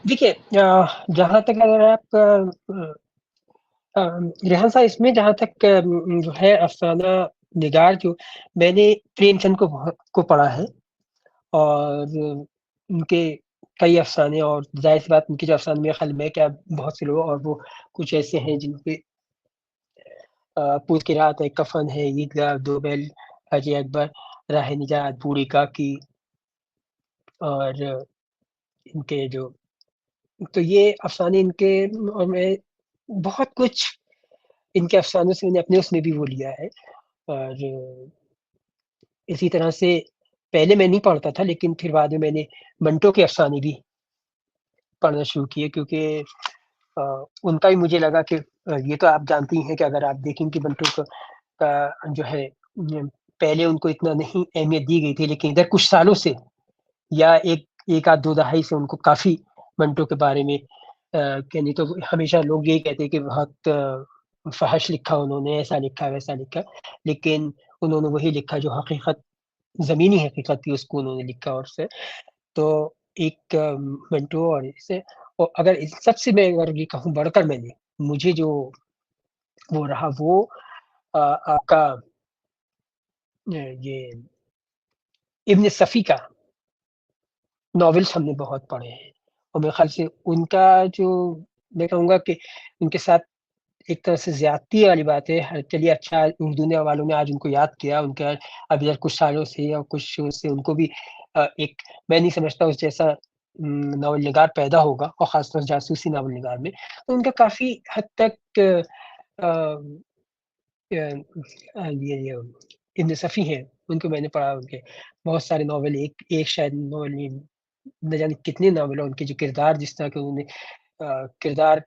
دیکھیے جہاں تک اگر آپ ریحان صاحب اس میں جہاں تک جو ہے افسانہ نگار، جو میں نے پریم چند کو پڑھا ہے، اور ان کے کئی افسانے، اور ظاہر سی بات ان کے جو افسانے میرے خیال میں کیا بہت سے لوگ، اور وہ کچھ ایسے ہیں جن پہ پوت کی رات ہے، کفن ہے، عیدگاہ، دو بیل، حاجی اکبر، راہ نجات، بوڑھی کاکی، اور ان کے جو تو یہ افسانے ان کے، اور میں بہت کچھ ان کے افسانوں سے میں نے اپنے اس میں بھی وہ لیا ہے۔ اور اسی طرح سے پہلے میں نہیں پڑھتا تھا، لیکن پھر بعد میں میں نے منٹو کے افسانے بھی پڑھنا شروع کیے، کیونکہ ان کا بھی مجھے لگا کہ یہ تو آپ جانتی ہیں کہ اگر آپ دیکھیں کہ منٹو کا جو ہے پہلے ان کو اتنا نہیں اہمیت دی گئی تھی، لیکن ادھر کچھ سالوں سے یا ایک آدھ دو دہائی سے ان کو کافی منٹو کے بارے میں نہیں تو ہمیشہ لوگ یہی کہتے ہیں کہ بہت فحش لکھا انہوں نے، ایسا لکھا ویسا لکھا، لیکن انہوں نے وہی لکھا جو حقیقت، زمینی حقیقت تھی، اس کو انہوں نے لکھا۔ اور سے تو ایک منٹو، اور اسے، اور اگر سب سے میں اگر یہ کہوں بڑھ کر، میں نے مجھے جو وہ رہا وہ آپ کا یہ ابن صفی کا ناولس ہم نے بہت پڑھے ہیں، اور میرے خیال سے ان کا جو میں کہوں گا کہ ان کے ساتھ ایک طرح سے زیادتی والی بات ہے۔ چلیے اچھا، اردو والوں نے آج ان کو یاد کیا، ان کا اب ادھر کچھ سالوں سے یا کچھ سے ان کو بھی ایک، میں نہیں سمجھتا اس جیسا ناول نگار پیدا ہوگا، اور خاص طور جاسوسی ناول نگار میں۔ تو ان کا کافی حد تک یہ ابن صفی ہیں، ان کو میں نے پڑھا، ان کے بہت سارے ناول، ایک شاید ناول نہ جانے کتنے ناول ہیں، ان کے جو کردار، جس طرح کے انہوں نے کردار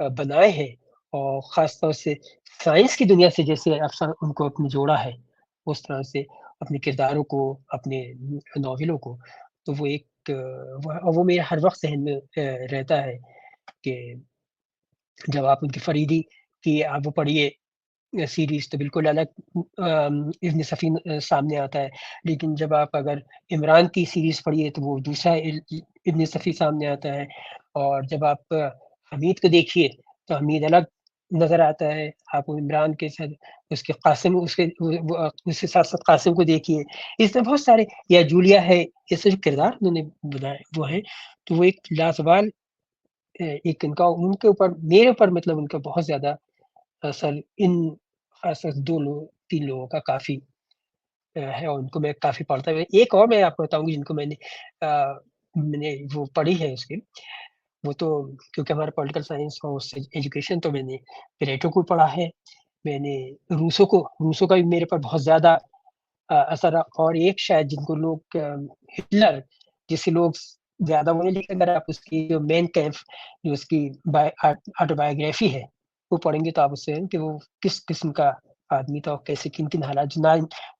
بنائے ہیں، اور خاص طور سے سائنس کی دنیا سے جیسے ان کو اپنے جوڑا ہے، اس طرح سے اپنے کرداروں کو، اپنے ناولوں کو، تو وہ ایک وہ میرے ہر وقت ذہن میں رہتا ہے کہ جب آپ ان کی فریدی کی آپ وہ پڑھیے سیریز، تو بالکل الگ ابن صفی سامنے آتا ہے، لیکن جب آپ اگر عمران کی سیریز پڑھیے تو وہ دوسرا ابن صفی سامنے آتا ہے، اور جب آپ حمید کو دیکھیے تو حمید الگ نظر آتا ہے، آپ عمران کے ساتھ اس کے قاسم، اس کے ساتھ ساتھ قاسم کو دیکھیے، اس طرح بہت سارے، یا جولیا ہے، اس جو کردار انہوں نے بنائے وہ ہیں، تو وہ ایک لازوال ایک ان کے اوپر، میرے اوپر مطلب ان کا بہت زیادہ اثر ان خاص تین لوگوں کا کافی ہے، اور ان کو میں کافی پڑھتا ہوں۔ ایک اور میں آپ کو بتاؤں گی جن کو میں نے وہ پڑھی ہے، اس کی وہ تو کیونکہ ہمارا پولیٹیکل سائنس اور ایجوکیشن، تو میں نے پلیٹو کو پڑھا ہے، میں نے روسو کا بھی میرے پر بہت زیادہ اثر ہے، اور ایک شاید جن کو لوگ ہٹلر، جسے لوگ زیادہ وہ نہیں، لیکن اگر آپ اس کی جو مین کیمپ، جو اس کی آٹوبایوگرافی ہے، وہ پڑھیں گے تو آپ اس سے کہ وہ کس قسم کا آدمی تھا، اور کیسے کن کن حالات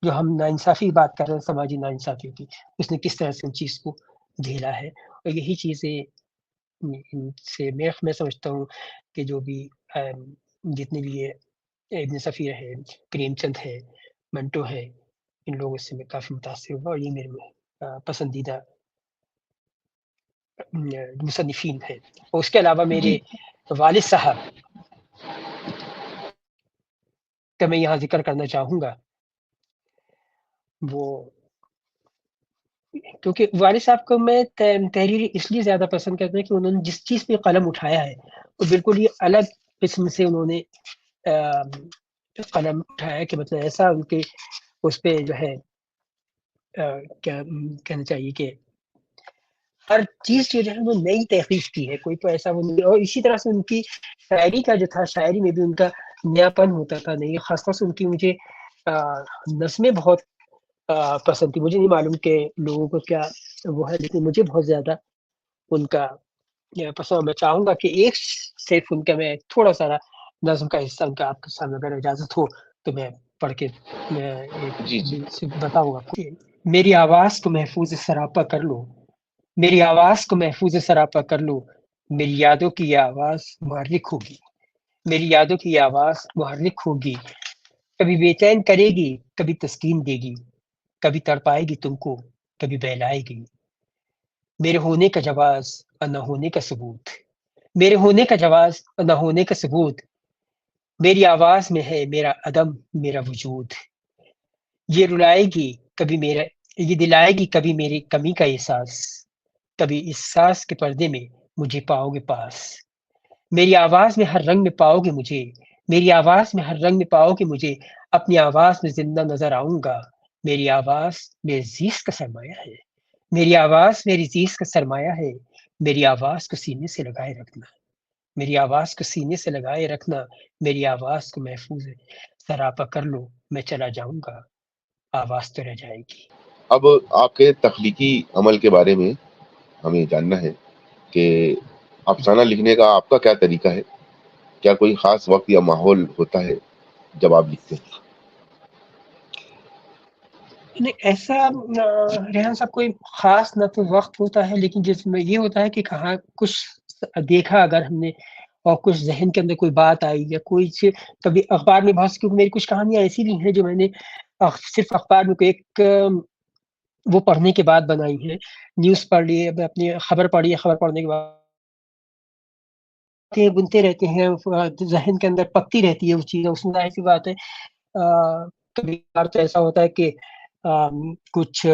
جو ہم ناانصافی بات کر رہے ہیں، سماجی ناانصافی کی، اس نے کس طرح سے ان چیز کو جھیلا ہے، اور یہی چیزیں ان سے میں سمجھتا ہوں کہ جو بھی جتنے بھی یہ ابن صفی ہے، کریم چند ہے، منٹو ہے، ان لوگوں سے میں کافی متاثر ہوا، اور یہ میرے پسندیدہ مصنفین ہیں۔ اور اس کے علاوہ جی، میرے والد صاحب کا میں یہاں ذکر کرنا چاہوں گا، وہ کیونکہ والد صاحب کو میں تحریر اس لیے زیادہ پسند کرتا ہوں کہ انہوں نے جس چیز پہ قلم اٹھایا ہے وہ بالکل ہی الگ قسم سے انہوں نے قلم اٹھایا کہ مطلب ایسا ان کے اس پہ جو ہے کیا کہنا چاہیے کہ ہر چیز جو ہے وہ نئی تحقیق کی ہے، کوئی تو ایسا وہ نہیں. اور اسی طرح سے ان کی شاعری کا جو تھا، شاعری میں بھی ان کا نیا پن ہوتا تھا. نہیں، خاص طور سے ان کی مجھے نظمیں بہت پسند تھی. مجھے نہیں معلوم کہ لوگوں کو کیا وہ ہے، لیکن مجھے بہت زیادہ ان کا پسند. میں چاہوں گا کہ ایک صرف ان کا میں تھوڑا سا نظم کا حصہ ان کا آپ کے سامنے اگر اجازت ہو تو میں پڑھ کے میں جی، جی. بتاؤں گا. میری آواز کو محفوظ سراپا کر لو، میری آواز کو محفوظ سراپا کر لو، میری یادوں کی یہ آواز محرک ہوگی، میری یادوں کی یہ آواز محرک ہوگی. کبھی بے چین کرے گی، کبھی تسکین دے گی، کبھی تڑپائے گی تم کو، کبھی بہلائے گی. میرے ہونے کا جواز اور نہ ہونے کا ثبوت، میرے ہونے کا جواز اور نہ ہونے کا ثبوت. میری آواز میں ہے میرا عدم، میرا وجود. یہ رلائے گی کبھی میرا، یہ دلائے گی کبھی میری کمی کا احساس، کبھی اس ساس کے پردے میں مجھے پاؤ گے پاس. میری آواز میں ہر رنگ میں پاؤ گے مجھے، میری آواز میں ہر رنگ میں پاؤ گے مجھے. اپنی آواز میں زندہ نظر آؤں گا. میری آواز میری زیست کا سرمایہ ہے، میری آواز میری زیست کا سرمایہ ہے. میری آواز کو سینے سے لگائے رکھنا، میری آواز کو سینے سے لگائے رکھنا. میری آواز کو محفوظ سراپا کر لو، میں چلا جاؤں گا، آواز تو رہ جائے گی. اب آپ کے تخلیقی عمل کے بارے میں ہمیں جاننا ہے کہ افسانہ لکھنے کا آپ کا کیا طریقہ ہے؟ کیا کوئی خاص وقت یا ماحول ہوتا ہے جب آپ لکھتے ہیں؟ نہیں، ایسا ریحان صاحب کوئی خاص نہ تو وقت ہوتا ہے، لیکن جس میں یہ ہوتا ہے کہ کہاں کچھ دیکھا اگر ہم نے اور کچھ ذہن کے اندر کوئی بات آئی یا کوئی کبھی اخبار میں بہت، کیونکہ میری کچھ کہانیاں ایسی بھی ہیں جو میں نے صرف اخبار میں کوئی ایک وہ پڑھنے کے بعد بنائی ہے. نیوز پڑھ لی، اپنی خبر پڑھی، خبر پڑھنے کے بعد بنتے رہتے ہیں، ذہن کے اندر پکتی رہتی ہے وہ چیز. اس میں ظاہر سی بات ہے کبھی تو ایسا ہوتا ہے کہ کچھ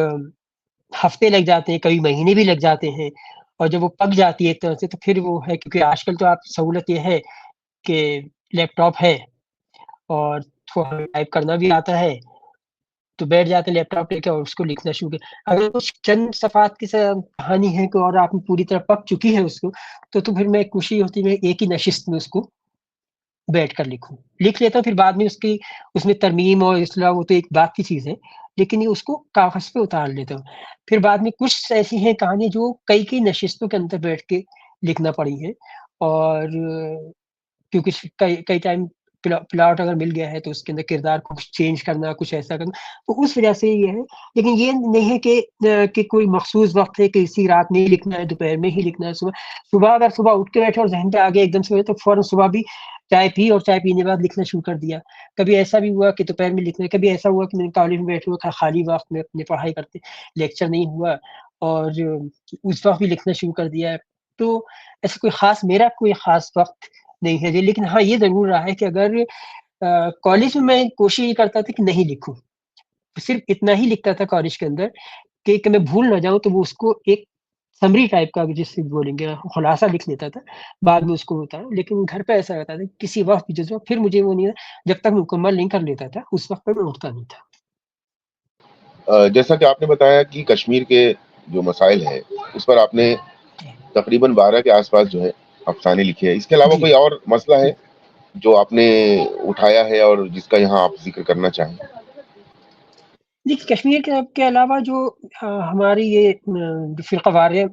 ہفتے لگ جاتے ہیں، کبھی مہینے بھی لگ جاتے ہیں، اور جب وہ پک جاتی ہے ایک طرح سے تو پھر وہ ہے. کیونکہ آج کل تو آپ سہولت یہ ہے کہ لیپ ٹاپ ہے اور تھوڑا ٹائپ کرنا بھی آتا ہے، تو بیٹھ جاتے لیپ ٹاپ لے کے اور اس کو لکھنا شروع کر. اگر کچھ چند صفحات کی کہانی ہے کہ اور آپ نے پوری طرح پک چکی ہے اس کو، تو پھر میں خوشی ہوتی ہے ایک ہی نشست میں اس کو بیٹھ کر لکھ لیتا ہوں. پھر بعد میں اس میں ترمیم اور اصلاح وہ تو ایک بات کی چیز ہے، لیکن یہ اس کو کاغذ پہ اتار لیتا ہوں. پھر بعد میں کچھ ایسی ہیں کہانی جو کئی نشستوں کے اندر بیٹھ کے لکھنا پڑی ہے، اور کیونکہ کئی ٹائم پلاٹ اگر مل گیا ہے تو اس کے اندر کردار کو کچھ چینج کرنا، کچھ ایسا کرنا، تو اس وجہ سے یہ ہے. لیکن یہ نہیں ہے کہ کوئی مخصوص وقت ہے کہ اسی رات میں ہی لکھنا ہے، دوپہر میں ہی لکھنا ہے. صبح اگر صبح اٹھ کے بیٹھے اور ذہن پہ آگے ایک دم سے تو فوراً صبح بھی چائے پی اور چائے پینے کے بعد لکھنا شروع کر دیا. کبھی ایسا بھی ہوا کہ دوپہر میں لکھنا، کبھی ایسا ہوا کہ میں کالج میں بیٹھے ہوا تھا خالی وقت میں اپنی پڑھائی کرتے، لیکچر نہیں ہوا اور اس وقت بھی لکھنا شروع کر دیا ہے. تو ایسا کوئی خاص میرا کوئی خاص وقت نہیں ہے. لیکن ہاں یہ ضرور رہا ہے کہ اگر کالج میں کوشش یہ کرتا تھا کہ نہیں لکھوں، صرف اتنا ہی لکھتا تھا کالج کے اندر کہ میں بھول نہ جاؤں، تو وہ اس کو ایک سمری ٹائپ کا جس سے بولیں گے خلاصہ لکھ لیتا تھا، بعد میں اس کو ہوتا. لیکن گھر پہ ایسا رہتا تھا کسی وقت جس وقت پھر مجھے وہ نہیں، جب تک مکمل نہیں کر لیتا تھا اس وقت پہ میں اٹھتا نہیں تھا. جیسا کہ آپ نے بتایا کہ کشمیر کے جو مسائل ہیں اس پر آپ نے تقریباً 12 کے آس پاس جو ہے افسانے لکھے ہیں. اس کے علاوہ جی کوئی اور مسئلہ ہے جو آپ نے اٹھایا ہے اور جس کا یہاں آپ ذکر کرنا چاہیں؟ دیکھیے، کشمیر کے علاوہ جو ہماری یہ فرقہ واریہ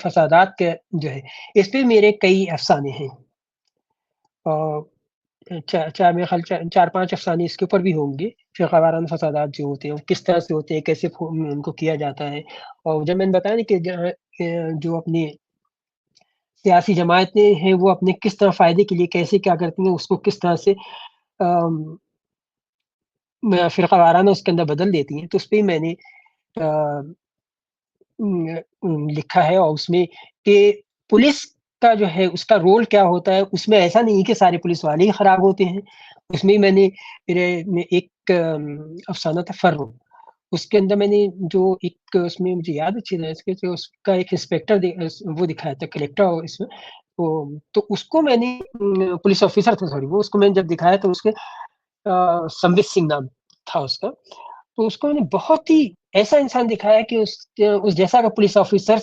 فسادات کے جو ہے اس پہ میرے کئی افسانے ہیں، اور میرے خیال 4-5 افسانے اس کے اوپر بھی ہوں گے. فرقہ وارانہ فسادات جو ہوتے ہیں وہ کس طرح سے ہوتے ہیں، کیسے ان کو کیا جاتا ہے. اور جب میں نے بتایا نا کہ جو اپنی سیاسی جماعتیں ہیں وہ اپنے کس طرح فائدے کے لیے کیسے کیا کرتی ہیں، اس کو کس طرح سے فرقہ وارانہ اس کے اندر بدل دیتی ہیں، تو اس پہ میں نے لکھا ہے. اور اس میں کہ پولیس کا جو ہے اس کا رول کیا ہوتا ہے. اس میں ایسا نہیں کہ سارے پولیس والے ہی خراب ہوتے ہیں، اس میں میں نے ایک افسانہ تھا فرو، اس کے اندر میں نے جو ایک اس میں مجھے یاد اچھی طرح سے کہ اس کا ایک انسپیکٹر وہ دکھایا تھا کلیکٹر اس میں، تو اس کو میں نے پولیس آفیسر تھا سوری وہ، اس کو میں نے جب دکھایا تو اس کے سموت سنگھ نام تھا اس کا، تو اس کو میں نے بہت ہی ایسا انسان دکھایا کہ اس جیسا کا پولیس آفیسر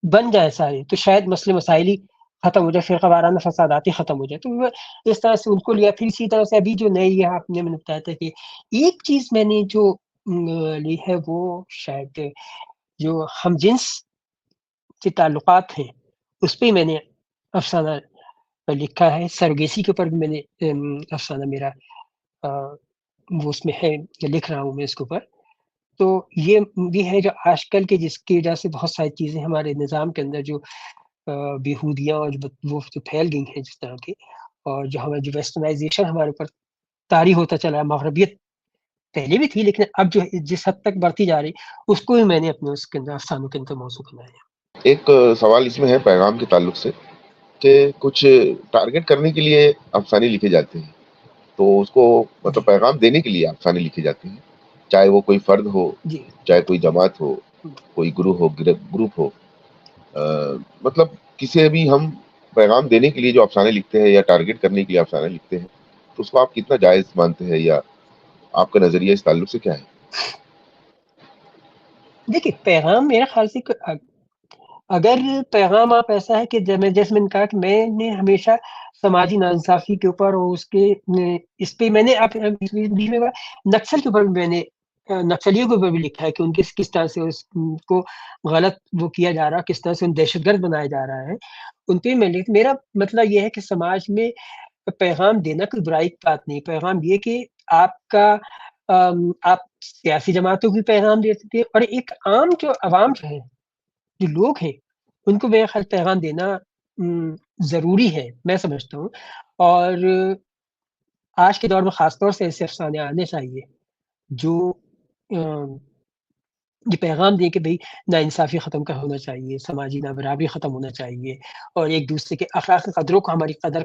بن جائے سارے تو شاید مسئلے مسائل ہی ختم ہو جائے، فرقہ وارانہ فسادات ہی ختم ہو جائے، تو وہ اس طرح سے ان کو لیا۔ پھر اسی طرح سے ابھی جو نئی آپ نے بتایا تھا کہ ایک چیز میں نے جو لی ہے وہ شاید جو ہم جنس کے تعلقات ہیں اس پہ میں نے افسانہ لکھا ہے، سروگیسی کے اوپر بھی میں نے افسانہ میرا وہ اس میں ہے، لکھ رہا ہوں میں اس کے اوپر۔ تو یہ بھی ہے جو آج کل کے جس کی وجہ سے بہت ساری چیزیں ہمارے نظام کے اندر جو بیہودیاں اور وہ جو پھیل گئی ہیں جس طرح کی، اور جو ہمیں جو ویسٹرنائزیشن ہمارے اوپر طاری ہوتا چلا ہے، مغربیت پہلے بھی تھی لیکن اب جو جس حد تک بڑھتی جا رہی اس کو بھی میں نے اپنے اس کے اندر افسانوں کے اندر موضوع بنایا۔ ایک سوال اس میں ہے پیغام کے تعلق سے کہ کچھ ٹارگٹ کرنے کے لیے افسانے لکھے جاتے ہیں، تو اس کو مطلب پیغام دینے کے لیے افسانے لکھے جاتے ہیں، چاہے وہ کوئی فرد ہو، جی چاہے کوئی جماعت ہو، کوئی گروہ ہو، گروپ ہو، مطلب کسی بھی ہم پیغام دینے کے لیے جو افسانے لکھتے ہیں یا ٹارگٹ کرنے کے لیے افسانے لکھتے ہیں، تو اس کو آپ کتنا جائز مانتے ہیں یا آپ کا نظریہ اس تعلق سے کیا ہے؟ دیکھیے پیغام میرے خیال سے اگر پیغام آپ ایسا ہے کہ جیسے میں نے کہا کہ میں نے ہمیشہ سماجی ناانصافی کے اوپر اور اس پہ میں نے نکسل کے اوپر میں نے نکسلیوں کے اوپر بھی لکھا ہے کہ ان کے کس طرح سے اس کو غلط وہ کیا جا رہا، کس طرح سے ان دہشت گرد بنایا جا رہا ہے، ان پہ میں میرا مطلب یہ ہے کہ سماج میں پیغام دینا کوئی برائی کی بات نہیں، پیغام یہ کہ آپ کا آپ سیاسی جماعتوں کو پیغام دے سکتے ہیں، اور ایک عام جو عوام جو ہے جو لوگ ہیں ان کو میرے خیال پیغام دینا ضروری ہے، میں سمجھتا ہوں۔ اور آج کے دور میں خاص طور سے ایسے افسانے آنے چاہیے جو یہ پیغام دے کہ بھئی ناانصافی ختم ہونا چاہیے، سماجی نابرابری ختم ہونا چاہیے، اور ایک دوسرے کے اخلاقی قدروں کو ہمیں قدر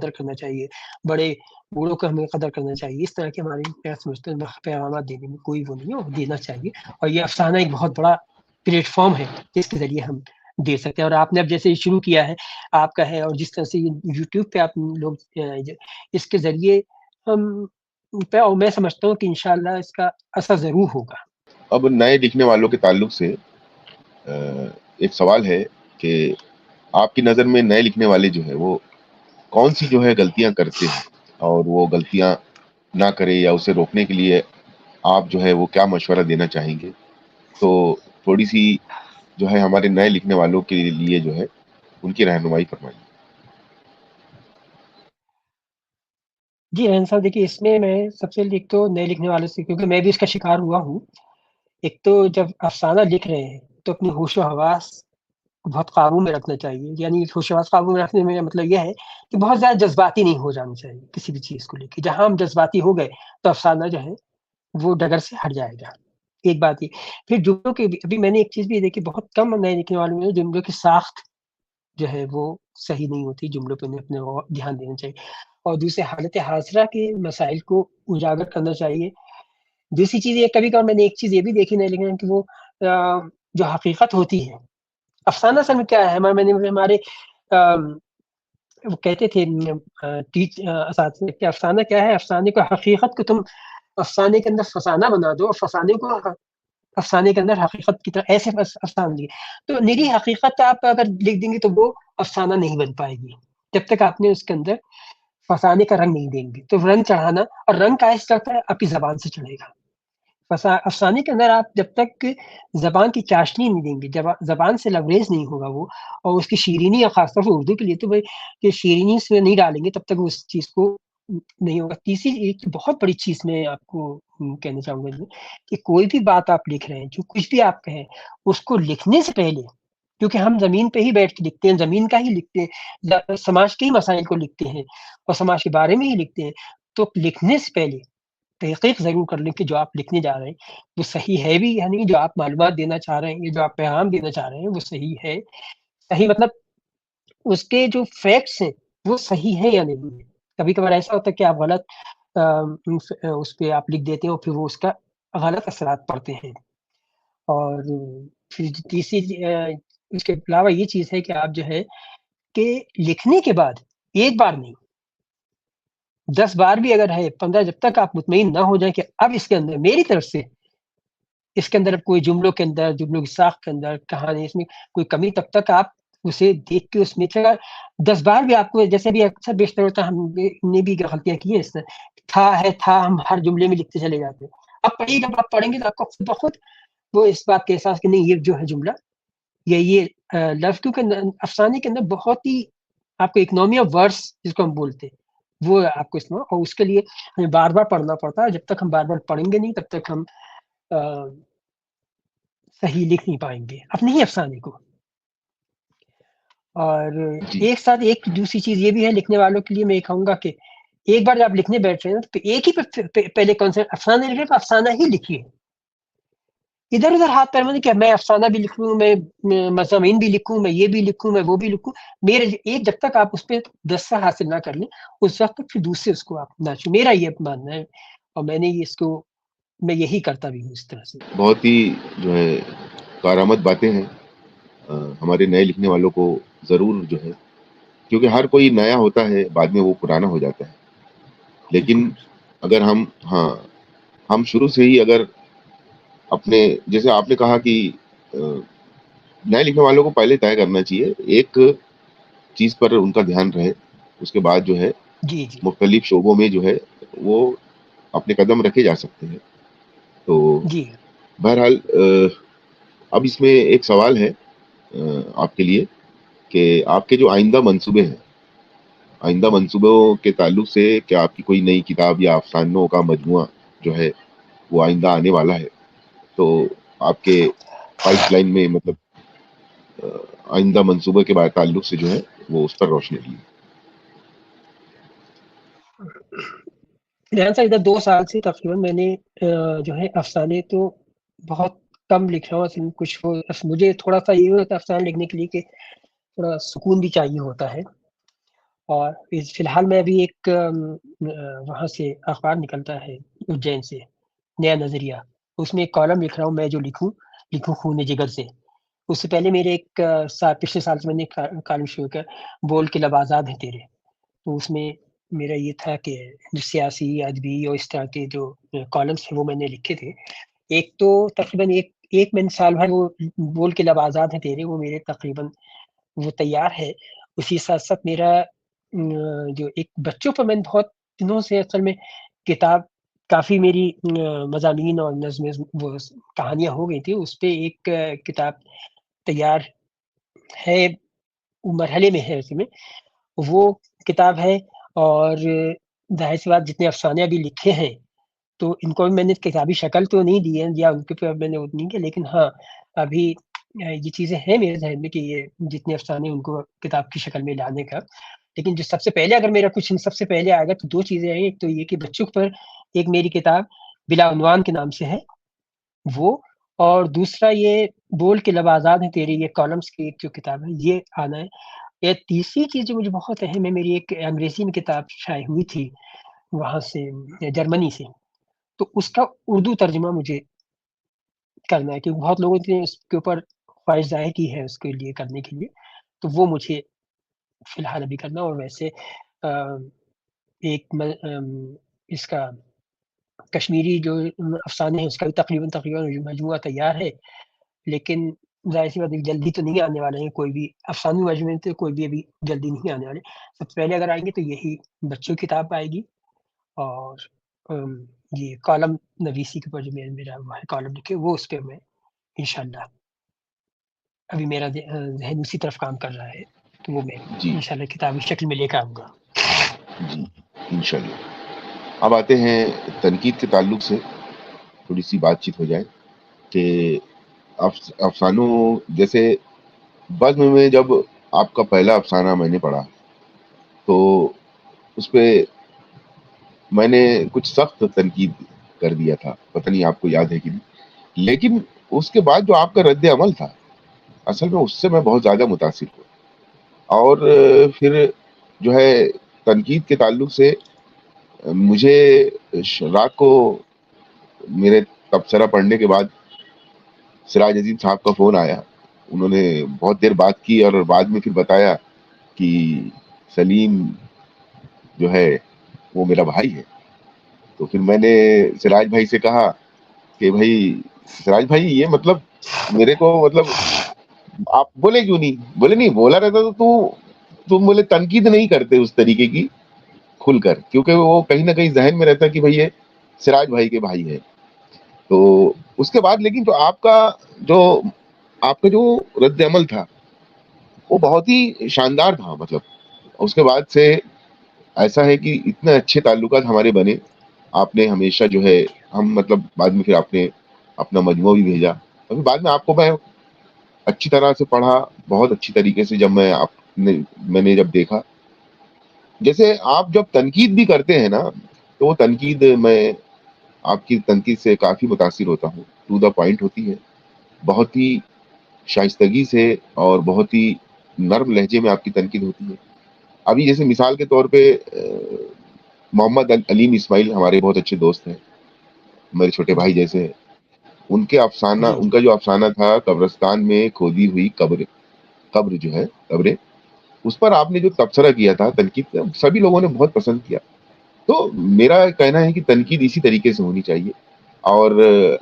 کرنا چاہیے، بڑے بوڑھوں کو ہمیں قدر کرنا چاہیے، اس طرح کے ہمارے سمجھتے ہیں پیغامات دینے میں کوئی وہ نہیں ہے، اور دینا چاہیے، اور یہ افسانہ ایک بہت بڑا پلیٹ فارم ہے جس کے ذریعے ہم دے سکتے ہیں۔ اور آپ نے اب جیسے شروع کیا ہے آپ کا ہے، اور جس طرح سے یوٹیوب پہ آپ لوگ اس کے ذریعے اور میں سمجھتا ہوں کہ انشاءاللہ اس کا اثر ضرور ہوگا۔ اب نئے لکھنے والوں کے تعلق سے ایک سوال ہے کہ آپ کی نظر میں نئے لکھنے والے جو ہیں وہ کون سی جو ہے غلطیاں کرتے ہیں، اور وہ غلطیاں نہ کرے یا اسے روکنے کے لیے آپ جو ہے وہ کیا مشورہ دینا چاہیں گے؟ تو تھوڑی سی جو ہے ہمارے نئے لکھنے والوں کے لیے جو ہے ان کی رہنمائی فرمائیے۔ جی رحم صاحب، دیکھیے اس میں سب سے ایک تو نئے لکھنے والوں سے، کیونکہ میں بھی اس کا شکار ہوا ہوں، ایک تو جب افسانہ لکھ رہے ہیں تو اپنی ہوش و حواس کو بہت قابو میں رکھنا چاہیے، یعنی ہوش و حواس قابو میں رکھنے میں مطلب یہ ہے کہ بہت زیادہ جذباتی نہیں ہو جانا چاہیے کسی بھی چیز کو لے کے، جہاں ہم جذباتی ہو گئے تو افسانہ جو ہے وہ ڈگر سے ہٹ جائے گا، ایک بات یہ۔ پھر جملوں کے ابھی میں نے ایک چیز بھی دیکھی، بہت کم نئے لکھنے والوں میں جملوں کی ساخت جو ہے وہ صحیح نہیں ہوتی، جملوں پہ اپنے دھیان دینا چاہیے، اور دوسرے حالت حاضرہ کے مسائل کو اجاگر کرنا چاہیے۔ دوسری چیز یہ کبھی کبھار میں نے ایک چیز یہ بھی دیکھی نہیں لیکن کہ وہ جو حقیقت ہوتی ہے افسانہ اصل میں کیا ہے، ہمارے وہ کہتے تھے اساتذہ کہ افسانہ کیا ہے، افسانے کو حقیقت کو تم افسانے کے اندر فسانہ بنا دو، اور فسانے کو افسانے کے اندر حقیقت کی طرح ایسے افسانہ لکھے تو نری حقیقت آپ اگر لکھ دیں گے تو وہ افسانہ نہیں بن پائے گی جب تک آپ نے اس کے اندر فسانے کا رنگ نہیں دیں گے۔ تو رنگ چڑھانا، اور رنگ کا چڑھتا ہے آپ کی زبان سے چڑھے گا، افسانے کے اندر آپ جب تک زبان کی چاشنی نہیں دیں گے، زبان سے لبریز نہیں ہوگا وہ، اور اس کی شیرینی، اور خاص طور سے اردو کے لیے تو کہ شیرینی سے نہیں ڈالیں گے تب تک اس چیز کو نہیں ہوگا۔ تیسری ایک بہت بڑی چیز میں آپ کو کہنا چاہوں گا کہ کوئی بھی بات آپ لکھ رہے ہیں، جو کچھ بھی آپ کہیں، اس کو لکھنے سے پہلے، کیونکہ ہم زمین پہ ہی بیٹھ کے لکھتے ہیں، زمین کا ہی لکھتے ہیں، سماج کے ہی مسائل کو لکھتے ہیں اور سماج کے بارے میں ہی لکھتے ہیں، تو لکھنے سے پہلے تحقیق ضرور کر لیں کہ جو آپ لکھنے جا رہے ہیں وہ صحیح ہے بھی، یعنی جو آپ معلومات دینا چاہ رہے ہیں، جو آپ پیغام دینا چاہ رہے ہیں وہ صحیح ہے، صحیح مطلب اس کے جو فیکٹس ہیں وہ صحیح ہے یا نہیں ہے۔ کبھی کبھار ایسا ہوتا ہے کہ آپ غلط اس پہ آپ لکھ دیتے ہیں اور پھر وہ اس کا غلط اثرات پڑتے ہیں. اور پھر تیسری اس کے علاوہ یہ چیز ہے کہ آپ جو ہے کہ لکھنے کے بعد ایک بار نہیں 10 بار بھی اگر ہے 15، جب تک آپ مطمئن نہ ہو جائیں کہ اب اس کے اندر میری طرف سے اس کے اندر اب کوئی جملوں کے اندر، جملوں کی ساخت کے اندر، کہانی اس میں کوئی کمی، تب تک آپ اسے دیکھ کے اس میں 10 بار بھی آپ کو، جیسے بھی اکثر بیشتر ہوتا ہے، ہم نے بھی غلطیاں کی ہیں اس میں، تھا ہم ہر جملے میں لکھتے چلے جاتے ہیں. اب پڑھیے، جب آپ پڑھیں گے تو آپ کو خود بخود وہ اس بات کا احساس کہ نہیں، یہ جو ہے جملہ یا یہ لفظ، کیونکہ افسانے کے اندر بہت ہی آپ کو اکنامی آف ورڈس جس کو ہم بولتے ہیں وہ آپ کو استعمال، اور اس کے لیے ہمیں بار بار پڑھنا پڑتا ہے. جب تک ہم بار بار پڑھیں گے نہیں تب تک ہم صحیح لکھ نہیں پائیں گے اپنے ہی افسانے کو. اور جی ایک ساتھ ایک دوسری چیز یہ بھی ہے لکھنے والوں کے لیے، میں یہ کہوں گا کہ ایک بار جب آپ لکھنے بیٹھ رہے ہیں تو ایک ہی پہلے کانسیپٹ افسانہ لکھ رہے تو افسانہ ہی لکھیے. ادھر ادھر ہاتھ پیر میں کہ میں افسانہ بھی لکھ لوں، میں مضامین بھی لکھوں، میں یہ بھی لکھوں، میں وہ بھی لکھوں. میرے ایک جب تک آپ اس پہ دستہ حاصل نہ کر لیں اس وقت تک پھر دوسرے اس کو آپ نہ چھویں. میرا یہ ماننا ہے اور میں نے اس کو میں یہی کرتا بھی ہوں اس طرح سے. بہت ہی جو ہے کارآمد باتیں ہیں. ہمارے نئے لکھنے والوں کو ضرور جو ہے، کیونکہ ہر کوئی نیا ہوتا ہے بعد میں وہ پرانا ہو جاتا ہے، لیکن بالکل اگر ہم شروع سے ہی اگر اپنے، جیسے آپ نے کہا کہ نئے لکھنے والوں کو پہلے طے کرنا چاہیے ایک چیز پر ان کا دھیان رہے، اس کے بعد جو ہے جی جی مختلف شعبوں میں جو ہے وہ اپنے قدم رکھے جا سکتے ہیں. تو جی بہرحال اب اس میں ایک سوال ہے آپ کے لیے کہ آپ کے جو آئندہ منصوبے ہیں، آئندہ منصوبوں کے تعلق سے کیا آپ کی کوئی نئی کتاب یا افسانوں کا مجموعہ جو ہے وہ آئندہ آنے والا ہے؟ تو آپ کے پائپ لائن میں مطلب آئندہ منصوبے کے بعد تعلق سے جو ہے وہ اس پر روشنی ڈالیے. ریحان صاحب، ادھر 2 سال سے تقریباً میں نے جو ہے افسانے تو بہت کم لکھ رہا ہوں. کچھ مجھے تھوڑا سا یہ ہوتا ہے افسانے لکھنے کے لیے کہ تھوڑا سکون بھی چاہیے ہوتا ہے. اور فی الحال میں ابھی ایک وہاں سے اخبار نکلتا ہے اجین سے، نیا نظریہ، اس میں ایک کالم لکھ رہا ہوں میں، جو لکھوں خون جگر سے. اس سے پہلے میرے ایک پچھلے سال سے میں نے کالم شروع کیا، بول کے لب آزاد ہیں تیرے. تو اس میں میرا یہ تھا کہ جو سیاسی، ادبی اور اس طرح کے جو کالمس ہیں وہ میں نے لکھے تھے. ایک تو تقریباً ایک میں سال بھر وہ بول کے لب آزاد ہیں تیرے، وہ میرے تقریباً وہ تیار ہے. اسی ساتھ ساتھ میرا جو ایک بچوں پر میں بہت دنوں سے اصل میں کتاب کافی میری مضامین اور نظمیں وہ کہانیاں ہو گئی تھی، اس پہ ایک کتاب تیار ہے، مرحلے میں ہے. اسی میں وہ کتاب ہے. اور ظاہر سی بات جتنے افسانے ابھی لکھے ہیں تو ان کو بھی میں نے کتابی شکل تو نہیں دی ہے یا ان کے پہ میں نے نہیں کیا، لیکن ہاں ابھی یہ چیزیں ہیں میرے ذہن میں کہ یہ جتنے افسانے ان کو کتاب کی شکل میں لانے کا. لیکن جو سب سے پہلے اگر میرا کچھ سب سے پہلے آئے گا تو 2 چیزیں ہیں. ایک تو یہ کہ بچوں پر ایک میری کتاب بلا عنوان کے نام سے ہے وہ، اور دوسرا یہ بول کے لب آزاد ہیں تیری، یہ کالمس کی ایک جو کتاب ہے یہ آنا ہے. یہ تیسری چیز جو مجھے بہت اہم ہے، میری ایک انگریزی میں کتاب شائع ہوئی تھی وہاں سے جرمنی سے، تو اس کا اردو ترجمہ مجھے کرنا ہے کیونکہ بہت لوگوں نے اس کے اوپر خواہش ظاہر کی ہے اس کے لیے کرنے کے لیے، تو وہ مجھے فی الحال ابھی کرنا. اور ویسے ایک اس کا کشمیری جو افسانے ہیں اس کا بھی تقریباً مجموعہ تیار ہے، لیکن ظاہر سی بات ہے جلدی تو نہیں آنے والے ہیں. کوئی بھی افسانوی مجموعے تو کوئی بھی ابھی جلدی نہیں آنے والے. سب سے پہلے اگر آئیں گے تو یہی بچوں کی کتاب آئے گی، اور یہ کالم نویسی کے اوپر جو میرا کالم لکھے وہ اس پہ میں انشاءاللہ ابھی میرا ذہن اسی طرف کام کر رہا ہے، تو وہ میں جی انشاءاللہ کتابی شکل میں لے کر آؤں گا. جی انشاءاللہ. اب آتے ہیں تنقید کے تعلق سے تھوڑی سی بات چیت ہو جائے کہ افسانوں جیسے بزم میں جب آپ کا پہلا افسانہ میں نے پڑھا تو اس پہ میں نے کچھ سخت تنقید کر دیا تھا، پتہ نہیں آپ کو یاد ہے کہ نہیں، لیکن اس کے بعد جو آپ کا رد عمل تھا اصل میں اس سے میں بہت زیادہ متاثر ہوا. اور پھر جو ہے تنقید کے تعلق سے مجھے رات کو میرے تبصرہ پڑھنے کے بعد سراج عظیم صاحب کا فون آیا. انہوں نے بہت دیر بات کی اور بعد میں پھر بتایا کہ سلیم جو ہے وہ میرا بھائی ہے. تو پھر میں نے سراج بھائی سے کہا کہ بھائی سراج بھائی یہ مطلب میرے کو مطلب آپ بولے کیوں نہیں؟ بولے نہیں بولا رہتا تو تم بولے تنقید نہیں کرتے اس طریقے کی کھل کر، کیونکہ وہ کہیں نہ کہیں ذہن میں رہتا کہ بھائی یہ سراج بھائی کے بھائی ہے. تو اس کے بعد لیکن جو آپ کا جو رد عمل تھا وہ بہت ہی شاندار تھا. مطلب اس کے بعد سے ایسا ہے کہ اتنے اچھے تعلقات ہمارے بنے. آپ نے ہمیشہ جو ہے ہم مطلب بعد میں پھر آپ نے اپنا مجموعہ بھی بھیجا، اور بعد میں آپ کو میں اچھی طرح سے پڑھا، بہت اچھی طریقے سے. جب میں نے جب دیکھا جیسے آپ جب تنقید بھی کرتے ہیں نا، تو وہ تنقید میں آپ کی تنقید سے کافی متاثر ہوتا ہوں. ٹو دا پوائنٹ ہوتی ہے، بہت ہی شائستگی سے اور بہت ہی نرم لہجے میں آپ کی تنقید ہوتی ہے. ابھی جیسے مثال کے طور پہ محمد علیم اسماعیل ہمارے بہت اچھے دوست ہیں، میرے چھوٹے جی بھائی جیسے ہیں. جی ان کا جو افسانہ تھا قبرستان میں کھودی ہوئی قبر جو ہے قبریں، اس پر آپ نے جو تبصرہ کیا تھا تنقید کا، سبھی لوگوں نے بہت پسند کیا. تو میرا کہنا ہے کہ تنقید اسی طریقے سے ہونی چاہیے. اور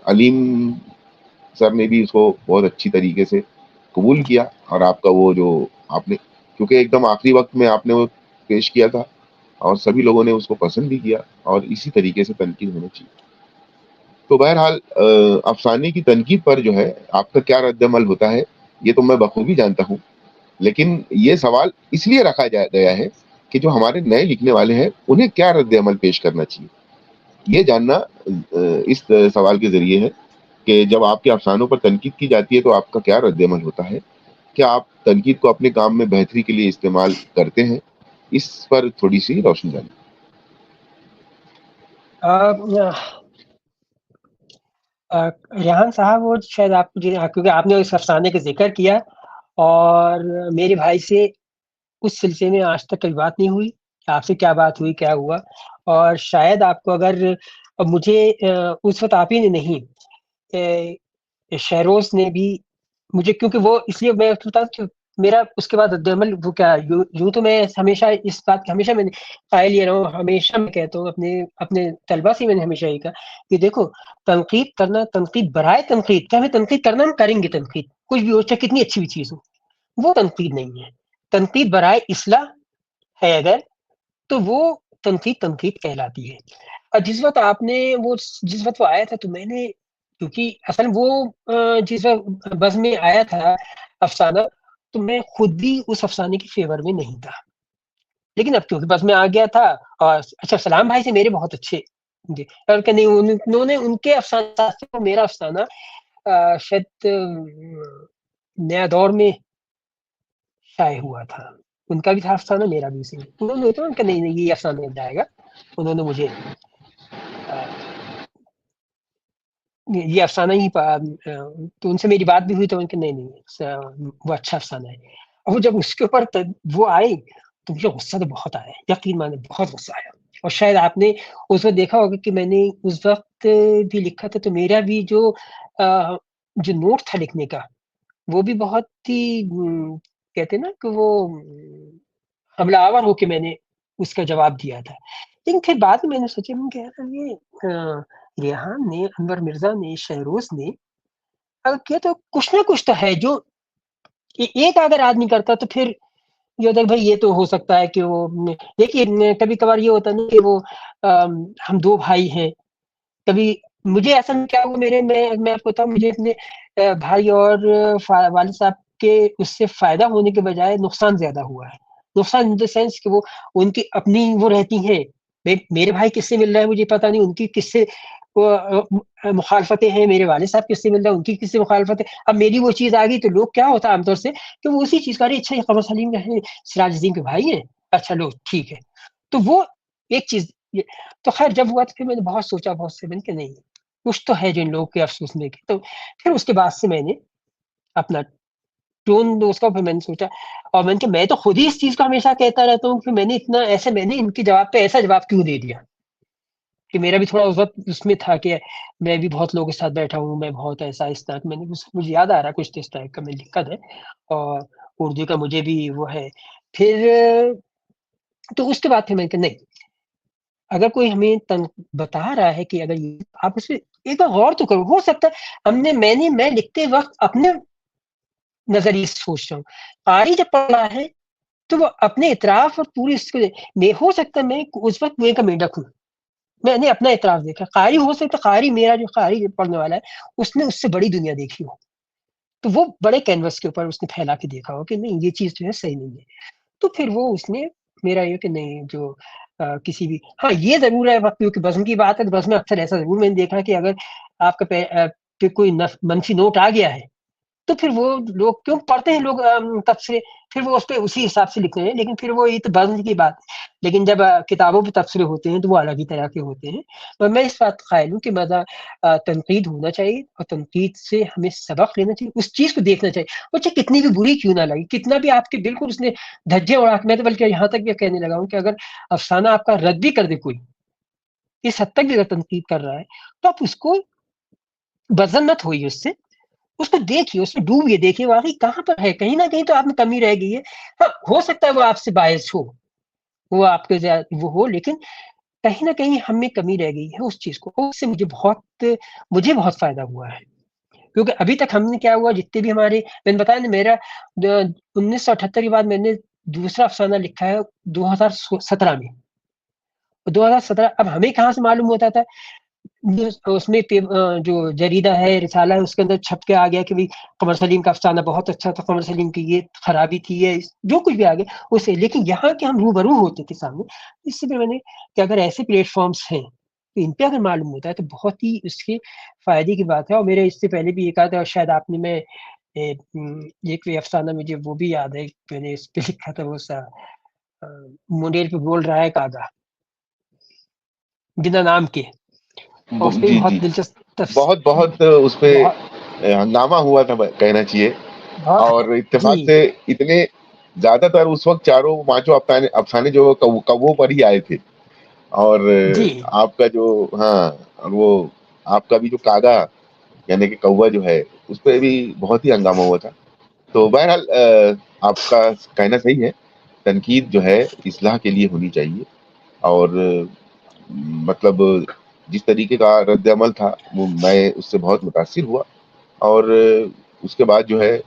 علیم سر نے بھی اس کو بہت اچھی طریقے سے قبول کیا. اور آپ کا وہ جو آپ نے کیونکہ ایک دم آخری وقت میں آپ نے وہ پیش کیا تھا اور سبھی لوگوں نے اس کو پسند بھی کیا، اور اسی طریقے سے تنقید ہونا چاہیے. تو بہرحال افسانے کی تنقید پر جو ہے آپ کا کیا رد عمل ہوتا ہے یہ تو میں بخوبی جانتا ہوں. لیکن یہ سوال اس لیے رکھا گیا ہے کہ جو ہمارے نئے لکھنے والے ہیں انہیں کیا رد عمل پیش کرنا چاہیے. یہ جاننا اس سوال کے ذریعے ہے کہ جب آپ کے افسانوں پر تنقید کی جاتی ہے تو آپ کا کیا رد عمل ہوتا ہے. کیا آپ تنقید کو اپنے کام میں بہتری کے لیے استعمال کرتے ہیں؟ اس پر تھوڑی سی روشنی ڈالیں. ریحان صاحب، وہ شاید آپ کیونکہ آپ نے اس افسانے کا ذکر کیا، اور میرے بھائی سے اس سلسلے میں آج تک کبھی بات نہیں ہوئی کہ آپ سے کیا بات ہوئی، کیا ہوا. اور شاید آپ کو اگر مجھے اس وقت آپ ہی نے نہیں، شہروز نے بھی مجھے، کیونکہ وہ اس لیے میں بتاؤں کہ میرا اس کے بعد رد عمل وہ کیا یوں تو میں ہمیشہ اس بات کی ہمیشہ میں قائل یہ رہا ہوں، ہمیشہ میں کہتا ہوں اپنے طلبہ سے میں نے ہمیشہ یہ کہا کہ دیکھو، تنقید کرنا، تنقید برائے تنقید، کیا ہمیں تنقید کرنا، ہم کریں گے تنقید، کچھ بھی ہو چاہے کتنی اچھی بھی چیز ہو، وہ تنقید نہیں ہے. تنقید برائے اصلاح ہے اگر، تو وہ تنقید کہلاتی ہے. اور جس وقت وہ آیا تھا تو میں نے، کیونکہ اصل وہ جس وقت بز میں آیا تھا افسانہ، تو میں خود بھی اس افسانے کے فیور میں نہیں تھا. لیکن اب کیونکہ بز میں آ گیا تھا، اور اچھا سلام بھائی سے میرے بہت اچھے جی، اور کہ نہیں انہوں نے ان کے افسانہ سے میرا افسانہ شاید نیا دور میں شائع ہوا تھا. ان کا بھی تھا افسانہ، میرا بھی اسی میں. انہوں نے تو کہ نہیں یہ افسانہ بن جائے گا، انہوں نے مجھے یہ افسانہ ہی تو ان سے میری بات بھی ہوئی تو ان کے نہیں وہ اچھا افسانہ ہے. اور جب اس کے اوپر وہ آئے تو مجھے غصہ تو بہت آیا، یقین مانے بہت غصہ آیا. اور شاید آپ نے اس وقت دیکھا ہوگا کہ میں نے اس وقت بھی لکھا تھا، تو میرا بھی جو نوٹ تھا لکھنے کا، وہ بھی بہت ہی کہتے نا کہ وہ حملہ آور ہو کے میں نے اس کا جواب دیا تھا. لیکن پھر بعد میں نے سوچا، میں کہہ رہا یہ ریحان نے، انور مرزا نے، شہروز نے اگر کیا تو کچھ نہ کچھ تو ہے جو ایک اگر آدمی کرتا تو پھر یہ ہوتا ہے بھائی یہ تو ہو سکتا ہے کہ وہ دیکھیے کبھی کبھار یہ ہوتا نا کہ وہ ہم دو بھائی ہیں. کبھی مجھے ایسا کیا ہوا میں آپ کو بتاؤں، مجھے اپنے بھائی اور والد صاحب کے اس سے فائدہ ہونے کے بجائے نقصان زیادہ ہوا ہے. نقصان ان دا سینس کہ وہ ان کی اپنی وہ رہتی ہیں، میرے بھائی کس سے مل رہا ہے مجھے پتا نہیں، ان کی کس سے مخالفتیں ہیں، میرے والد صاحب کس سے مل رہا ہے ان کی کس سے مخالفت ہے. اب میری وہ چیز آ گئی تو لوگ کیا ہوتا ہے عام طور سے کہ وہ اسی چیز کا، اچھا یہ قمر سلیم کا ہے، سراج الدین کے بھائی ہیں، اچھا لو ٹھیک ہے. تو وہ ایک چیز تو خیر جب ہوا تو پھر میں نے بہت سوچا، بہت سے کہ نہیں کچھ تو ہے جو ان لوگوں کے افسوس میں. تو پھر اس کے بعد سے میں نے اپنا ٹون اس کا پھر میں نے سوچا اور میں نے کہا میں تو خود ہی اس چیز کو ہمیشہ کہتا رہتا ہوں کہ میں نے اتنا ایسے میں نے ان کے جواب پہ ایسا جواب کیوں دے دیا کہ میرا بھی تھوڑا اس وقت اس میں تھا کہ میں بھی بہت لوگوں کے ساتھ بیٹھا ہوں، میں بہت ایسا اس طرح میں نے مجھے یاد آ رہا ہے کچھ اس طرح کا میں لکھا ہے اور اردو کا مجھے بھی وہ ہے. پھر تو اس کے بعد پھر میں نے کہا نہیں، اگر کوئی ہمیں بتا رہا ہے کہ اگر آپ اس پہ ایک بار غور تو کرو، ہو سکتا ہے میں لکھتے وقت اپنے نظریے سے سوچ رہا ہوں، قاری جب پڑھ رہا ہے تو وہ اپنے اعتراف اور پوری اس میں ہو سکتا ہے میں اس وقت میں کا میڈک ہوں، میں نے اپنا اعتراف دیکھا. قاری ہو سکتا قاری میرا جو قاری پڑھنے والا ہے اس نے اس سے بڑی دنیا دیکھی ہو، تو وہ بڑے کینوس کے اوپر اس نے پھیلا کے دیکھا ہو کہ نہیں یہ چیز جو ہے صحیح نہیں ہے. تو پھر وہ اس نے میرا یہ کہ نہیں جو کسی بھی ہاں یہ ضرور ہے وقت کیونکہ بزم کی بات ہے تو بزم میں اکثر ایسا ضرور میں نے دیکھا کہ اگر آپ کا پہ کوئی منفی نوٹ آ گیا ہے تو پھر وہ لوگ کیوں پڑھتے ہیں لوگ تبصرے، پھر وہ اس پہ اسی حساب سے لکھتے ہیں، لیکن پھر وہ یہ تو بزم کی بات ہے. لیکن جب کتابوں پہ تبصرے ہوتے ہیں تو وہ الگ ہی طرح کے ہوتے ہیں. اور میں اس بات قائل ہوں کہ مزہ تنقید ہونا چاہیے اور تنقید سے ہمیں سبق لینا چاہیے، اس چیز کو دیکھنا چاہیے وہ چاہے کتنی بھی بری کیوں نہ لگے، کتنا بھی آپ کے بالکل اس نے دھجے اڑا کے، میں تو بلکہ یہاں تک بھی کہنے لگا ہوں کہ اگر افسانہ آپ کا رد بھی کر دے کوئی، اس حد تک بھی اگر تنقید کر رہا ہے تو آپ اس کو وزن مت ہوئی اس سے، اس کو دیکھیے، اس میں ڈوبیے، دیکھیے واقعی کہاں پر ہے، کہیں نہ کہیں تو آپ میں کمی رہ گئی ہے. ہاں ہو سکتا ہے وہ آپ سے باعث ہو، وہ آپ کے وہ ہو، لیکن کہیں نہ کہیں ہم میں کمی رہ گئی ہے اس چیز کو. اس سے مجھے بہت فائدہ ہوا ہے کیونکہ ابھی تک ہم نے کیا ہوا جتنے بھی ہمارے میں نے بتایا نا میرا 1978 کے بعد میں نے دوسرا افسانہ لکھا ہے 2017 میں. 2017 اب ہمیں کہاں سے معلوم ہوتا تھا، اس میں جو جریدہ ہے رسالہ ہے اس کے اندر چھپ کے آ گیا کہ قمر سلیم کا افسانہ بہت اچھا تھا، قمر سلیم کی یہ خرابی تھی، یہ جو کچھ بھی آ گیا اسے. لیکن یہاں کے ہم روبرو ہوتے تھے سامنے، اس سے میں نے کہ اگر ایسے پلیٹ فارمز ہیں تو ان پہ اگر معلوم ہوتا ہے تو بہت ہی اس کے فائدے کی بات ہے. اور میرے اس سے پہلے بھی ایک آدھا اور شاید آپ نے میں ایک افسانہ مجھے وہ بھی یاد ہے میں نے اس پہ لکھا تھا وہ سا منڈیر پہ بول رہا ہے کاغا بنا نام کے، اور اس پہ جی جی بہت دلچسپ بہت اس پہ بہت ہنگامہ ہوا تھا کہنا چاہیے. بہت اور جی اتفاق سے اتنے زیادہ تر اس وقت چاروں پانچوں افسانے جو کووں پر ہی آئے تھے. اور جی آپ کا جو ہاں اور وہ آپ کا بھی جو کاغا یعنی کہ کوہ جو ہے اس پہ بھی بہت ہی ہنگامہ ہوا تھا. تو بہرحال آپ کا کہنا صحیح ہے، تنقید جو ہے اصلاح کے لیے ہونی چاہیے. اور مطلب جس طریقے کا رد عمل تھا وہ میں اس سے بہت متاثر ہوا. اور اس کے بعد جو ہے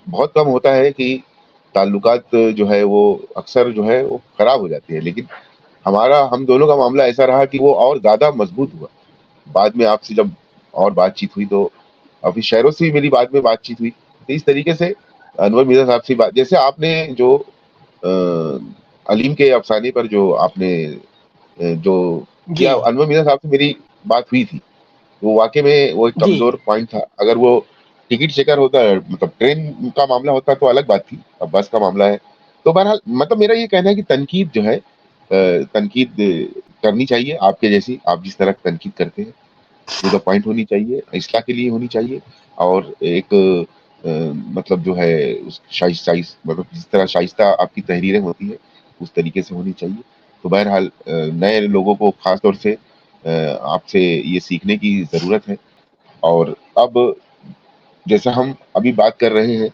بہت کم ہوتا ہے کہ تعلقات جو ہے وہ اکثر جو ہے وہ خراب ہو جاتے ہیں، لیکن ہم دونوں کا معاملہ ایسا رہا کہ وہ اور زیادہ مضبوط ہوا. بعد میں آپ سے جب اور بات چیت ہوئی تو ابھی شہروں سے بھی میری بعد میں بات چیت ہوئی. تو اس طریقے سے انور مرزا صاحب سے بات، جیسے آپ نے جو علیم کے افسانے پر جو آپ نے جو جی کیا، انور مرزا صاحب سے میری بات ہوئی تھی، وہ واقعی میں وہ ایک جی کمزور پوائنٹ تھا. اگر وہ ٹکٹ چیکر ہوتا ہے، مطلب ٹرین کا معاملہ ہوتا تو الگ بات تھی، اب بس کا معاملہ ہے. تو بہرحال مطلب میرا یہ کہنا ہے کہ تنقید جو ہے تنقید کرنی چاہیے، آپ کے جیسی آپ جس طرح تنقید کرتے ہیں ٹو دا پوائنٹ ہونی چاہیے، اصلاح کے لیے ہونی چاہیے. اور ایک مطلب جو ہے مطلب جس طرح شائستہ آپ کی تحریریں ہوتی ہیں اس طریقے سے ہونی چاہیے. تو بہرحال نئے لوگوں کو خاص طور سے آپ سے یہ سیکھنے کی ضرورت ہے. اور اب جیسا ہم ابھی بات کر رہے ہیں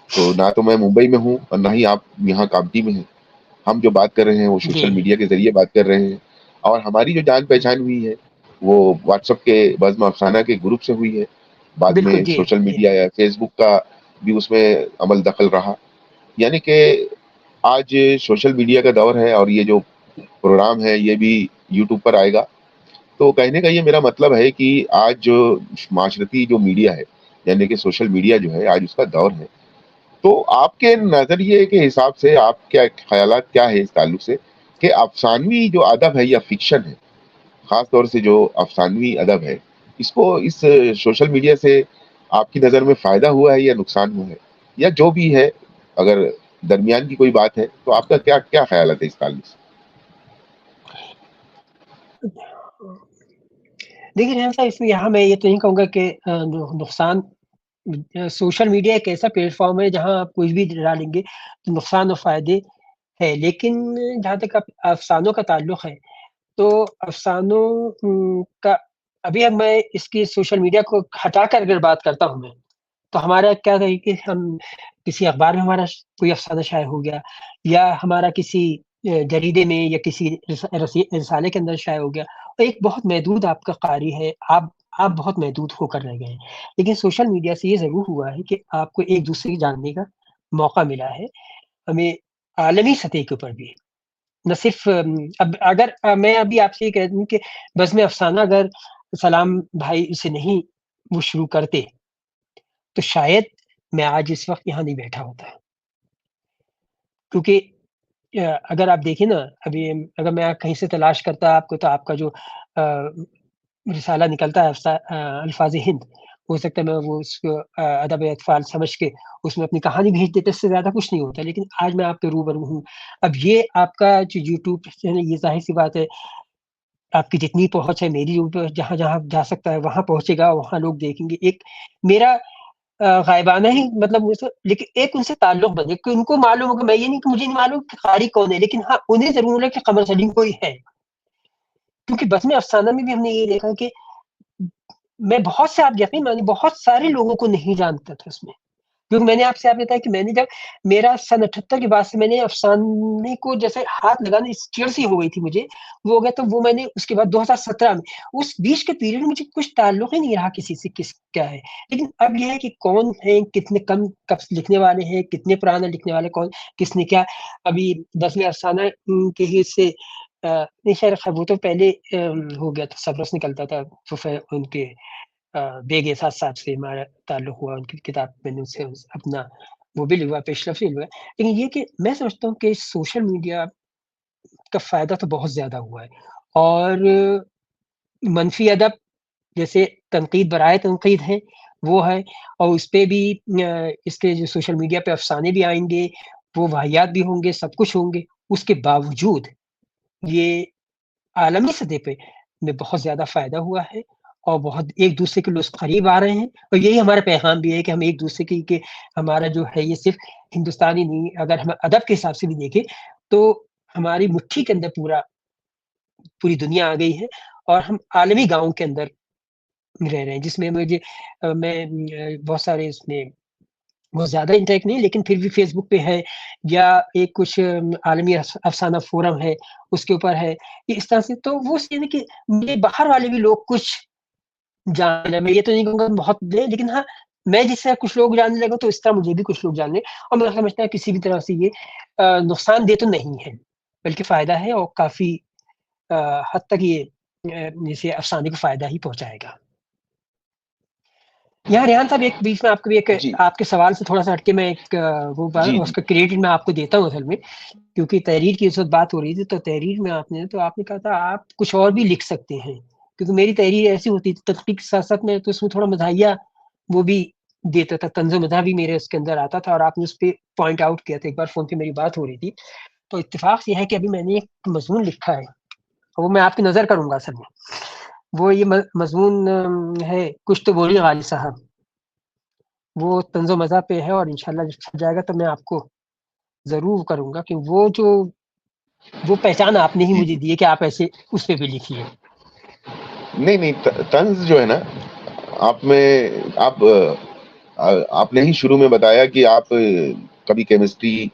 تو نہ تو میں ممبئی میں ہوں اور نہ ہی آپ یہاں کامٹی میں ہیں. ہم جو بات کر رہے ہیں وہ جی سوشل میڈیا کے ذریعے بات کر رہے ہیں، اور ہماری جو جان پہچان ہوئی ہے وہ واٹس ایپ کے بزم افسانہ کے گروپ سے ہوئی ہے. بعد میں بالکل جی سوشل جی میڈیا یا فیس بک کا بھی اس میں عمل دخل رہا. یعنی کہ آج سوشل میڈیا کا دور ہے، اور یہ جو پروگرام ہے یہ بھی یوٹیوب پر آئے گا. تو کہنے کا یہ میرا مطلب ہے کہ آج جو معاشرتی جو میڈیا ہے یعنی کہ سوشل میڈیا جو ہے آج اس کا دور ہے. تو آپ کے نظریے کے حساب سے آپ کیا خیالات کیا ہے اس تعلق سے کہ افسانوی جو ادب ہے یا فکشن ہے، خاص طور سے جو افسانوی ادب ہے، اس کو اس سوشل میڈیا سے آپ کی نظر میں فائدہ ہوا ہے یا نقصان ہوا ہے، یا جو بھی ہے اگر درمیان کی کوئی بات ہے تو آپ کا کیا خیالات ہے اس تعلق سے؟ دیکھیے ریحان صاحب اس میں یہاں میں یہ تو نہیں کہوں گا کہ نقصان سوشل میڈیا ایک ایسا پلیٹ فارم ہے جہاں آپ کچھ بھی ڈالیں گے تو نقصان و فائدے ہے، لیکن جہاں تک افسانوں کا تعلق ہے تو افسانوں کا ابھی اب میں اس کی سوشل میڈیا کو ہٹا کر اگر بات کرتا ہوں میں، تو ہمارا کیا ہے کہ ہم کسی اخبار میں ہمارا کوئی افسانہ شائع ہو گیا، یا ہمارا کسی جریدے میں یا کسی رسالے کے اندر شائع ہو گیا، اور ایک بہت محدود آپ کا قاری ہے، آپ بہت محدود ہو کر رہ گئے ہیں. لیکن سوشل میڈیا سے یہ ضرور ہوا ہے کہ آپ کو ایک دوسرے کی جاننے کا موقع ملا ہے. ہمیں عالمی سطح کے اوپر بھی نہ صرف اب اگر میں ابھی آپ سے یہ کہہ دوں کہ بس میں افسانہ اگر سلام بھائی سے نہیں وہ شروع کرتے تو شاید میں آج اس وقت یہاں نہیں بیٹھا ہوتا، کیونکہ اگر آپ دیکھیں نا ابھی اگر میں کہیں سے تلاش کرتا آپ کو تو آپ کا جو رسالہ نکلتا ہے الفاظ ہند، ہو سکتا ہے میں وہ اس کو ادب اطفال سمجھ کے اس میں اپنی کہانی بھیج دیتے، اس سے زیادہ کچھ نہیں ہوتا. لیکن آج میں آپ کے روبرو ہوں. اب یہ آپ کا جو یوٹیوب چینل، یہ ظاہر سی بات ہے آپ کی جتنی پہنچ ہے، میری جہاں جہاں جا سکتا ہے وہاں پہنچے گا، وہاں لوگ دیکھیں گے. ایک میرا غائبانہ ہی مطلب لیکن ایک ان سے تعلق بنے کہ ان کو معلوم ہوگا. میں یہ نہیں کہ مجھے نہیں معلوم کہ قاری کون ہے، لیکن ہاں انہیں ضرور ہے کہ قمر سلیم کوئی ہے. کیونکہ بس میں افسانہ میں بھی ہم نے یہ دیکھا کہ میں بہت سے، آپ یقین مانیے بہت سارے لوگوں کو نہیں جانتا تھا اس میں. کیونکہ میں نے آپ سے بتایا کہ میں نے جب میرا سن 78 کے بعد سے میں نے افسانے کو جیسے ہاتھ لگانا اس چیڑ سی ہو گئی تھی مجھے، وہ ہو گیا. تو وہ میں نے اس کے بعد 2017 میں اس بیچ کے پیریڈ میں مجھے کچھ تعلق ہی نہیں رہا کسی سے کس کیا ہے. لیکن اب یہ ہے کہ کون ہے، کتنے کم کب لکھنے والے ہیں، کتنے پرانا لکھنے والے کون، کس نے کیا. ابھی 10ویں افسانہ کے ہی سے نہیں خیر وہ تو پہلے ہو گیا تھا، سبرس نکلتا تھا ان کے بیگ احساس صاحب سے ہمارا تعلق ہوا، ان کی کتاب میں نے اسے اپنا وہ بھی لکھوا، پیشرفی لکھوا. لیکن یہ کہ میں سمجھتا ہوں کہ سوشل میڈیا کا فائدہ تو بہت زیادہ ہوا ہے، اور منفی ادب جیسے تنقید برائے تنقید ہے وہ ہے، اور اس پہ بھی اس کے جو سوشل میڈیا پہ افسانے بھی آئیں گے، وہ واحیات بھی ہوں گے، سب کچھ ہوں گے. اس کے باوجود یہ عالمی سطح پہ میں بہت زیادہ فائدہ ہوا ہے، اور بہت ایک دوسرے کے لوگ قریب آ رہے ہیں. اور یہی ہمارا پیغام بھی ہے کہ ہم ایک دوسرے کی کہ ہمارا جو ہے یہ صرف ہندوستانی نہیں، اگر ہم ادب کے حساب سے بھی دیکھیں تو ہماری مٹھی کے اندر پوری دنیا آ گئی ہے، اور ہم عالمی گاؤں کے اندر رہ رہے ہیں، جس میں میں بہت سارے اس میں بہت زیادہ انٹریکٹ نہیں، لیکن پھر بھی فیس بک پہ ہے، یا ایک کچھ عالمی افسانہ فورم ہے اس کے اوپر ہے اس طرح سے. تو وہ کہ مجھے باہر والے بھی لوگ کچھ جان، میں یہ تو نہیں کہوں گا بہت دے، لیکن ہاں میں جس طرح کچھ لوگ جاننے لگا تو اس طرح مجھے بھی کچھ لوگ جاننے. اور میں سمجھتا ہوں کسی بھی طرح سے یہ نقصان دہ تو نہیں ہے، بلکہ فائدہ ہے، اور کافی حد تک یہ جسے افسانے کو فائدہ ہی پہنچائے گا. یہاں ریحان صاحب ایک بیچ میں آپ کو ایک جی آپ کے سوال سے تھوڑا سا ہٹ کے میں ایک وہ جی اس جی کا کریڈٹ میں آپ کو دیتا ہوں اصل میں، کیونکہ تحریر کی اس وقت بات ہو رہی تھی. تو تحریر میں آپ نے کہا تھا آپ کچھ اور بھی لکھ سکتے ہیں، کیونکہ میری تحریر ایسی ہوتی تھی تحقیق کے ساتھ ساتھ میں تو اس میں تھوڑا مزاحیہ وہ بھی دیتا تھا، طنز و مزاح بھی میرے اس کے اندر آتا تھا، اور آپ نے اس پہ پوائنٹ آؤٹ کیا تھا ایک بار فون پہ میری بات ہو رہی تھی. تو اتفاق یہ ہے کہ ابھی میں نے ایک مضمون لکھا ہے، وہ میں آپ کی نظر کروں گا. اصل میں وہ یہ مضمون ہے کچھ تو بولیے غالب صاحب، وہ طنز و مزاح پہ ہے، اور انشاءاللہ جب چھپ جائے گا تو میں آپ کو ضرور کروں گا کہ وہ پہچان آپ نے ہی جی مجھے دی ہے کہ آپ ایسے اس پہ بھی لکھیے. نہیں طنز جو ہے نا، آپ نے ہی شروع میں بتایا کہ آپ کبھی کیمسٹری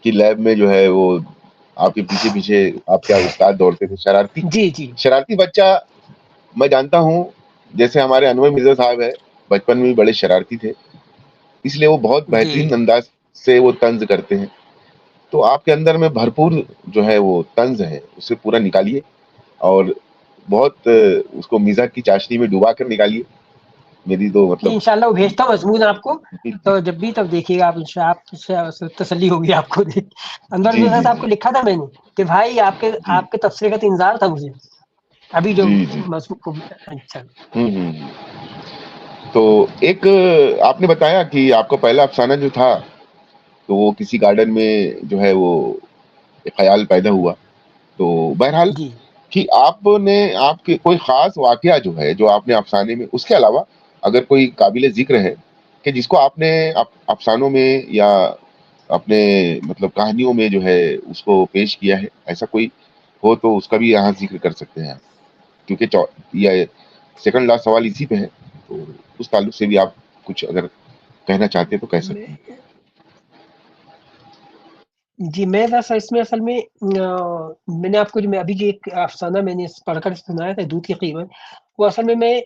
کی لیب میں جو ہے وہ آپ کے پیچھے پیچھے آپ کیا استاد دوڑتے تھے، جی جی شرارتی بچہ میں جانتا ہوں. جیسے ہمارے انور مرزا صاحب ہے، بچپن میں بھی بڑے شرارتی تھے، اس لیے وہ بہت جی بہترین انداز سے وہ طنز کرتے ہیں. تو آپ کے اندر میں بھرپور جو ہے وہ طنز ہے، اسے پورا نکالیے، اور بہت اس کو مزاح کی چاشنی میں ڈوبا کر نکالیے. میری تو مطلب انشاءاللہ وہ بھیجتا ہوں مضمون آپ کو، جی تو جب بھی تب دیکھیے گا آپ آپ تسلی ہوگی آپ کو. انور جی مرزا جی صاحب کو لکھا تھا میں نے کہ بھائی آپ جی کے تبصرے کا تو انتظار تھا مجھے ابھی جو جی جی مضمون کو. اچھا تو ایک آپ نے بتایا کہ آپ کا پہلا افسانہ جو تھا تو وہ کسی گارڈن میں جو ہے وہ ایک خیال پیدا ہوا. تو بہرحال جی کہ آپ کے کوئی خاص واقعہ جو ہے جو آپ نے افسانے میں، اس کے علاوہ اگر کوئی قابل ذکر ہے کہ جس کو آپ نے افسانوں میں یا اپنے مطلب کہانیوں میں جو ہے اس کو پیش کیا ہے، ایسا کوئی ہو تو اس کا بھی یہاں ذکر کر سکتے ہیں آپ، کیونکہ یہ سیکنڈ لاسٹ سوال اسی پہ ہے، تو اس تعلق سے بھی آپ کچھ اگر کہنا چاہتے ہیں تو کہہ سکتے ہیں۔ جی میں اس میں اصل میں میں نے آپ کو جو میں ابھی جو ایک افسانہ میں نے پڑھ کر سنایا تھا دودھ کی قیمت، وہ اصل میں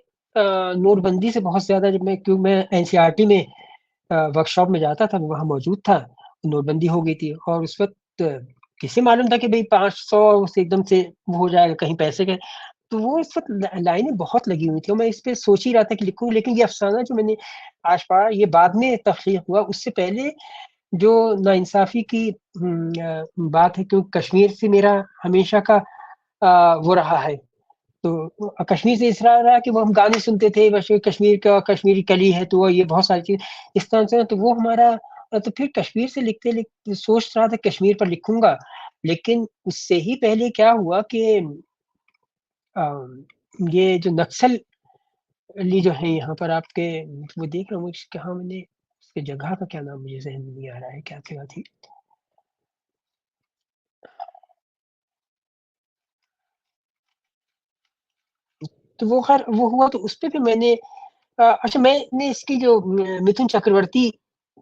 نوٹ بندی سے بہت زیادہ جب میں این سی آر ٹی میں ورک شاپ میں جاتا تھا وہاں موجود تھا، نوٹ بندی ہو گئی تھی اور اس وقت کسے معلوم تھا کہ بھئی 500 سے ایک دم سے وہ ہو جائے گا کہیں پیسے کے، تو وہ اس وقت لائنیں بہت لگی ہوئی تھی اور میں اس پہ سوچ ہی رہا تھا کہ لکھوں، لیکن یہ افسانہ جو میں نے آج پڑھا یہ بعد میں تخلیق ہوا، اس سے پہلے جو ناانصافی کی بات ہے، کیونکہ کشمیر سے میرا ہمیشہ کا وہ رہا ہے، تو کشمیر سے اس طرح رہا کہ وہ ہم گانے سنتے تھے بس کشمیر کا کشمیری کلی ہے، تو وہ یہ بہت ساری چیز اس طرح سے، تو وہ ہمارا تو پھر کشمیر سے لکھتے سوچ رہا تھا کشمیر پر لکھوں گا، لیکن اس سے ہی پہلے کیا ہوا کہ یہ جو نکسل لی جو ہے یہاں پر آپ کے، وہ دیکھ رہا ہوں کہاں میں نے اس کی جگہ کا کیا نام مجھے ذہن میں نہیں آ رہا ہے، کیا جگہ تھی، تو وہ خیر وہ ہوا، تو اس پہ بھی میں نے اچھا میں نے اس کی جو متھن چکرورتی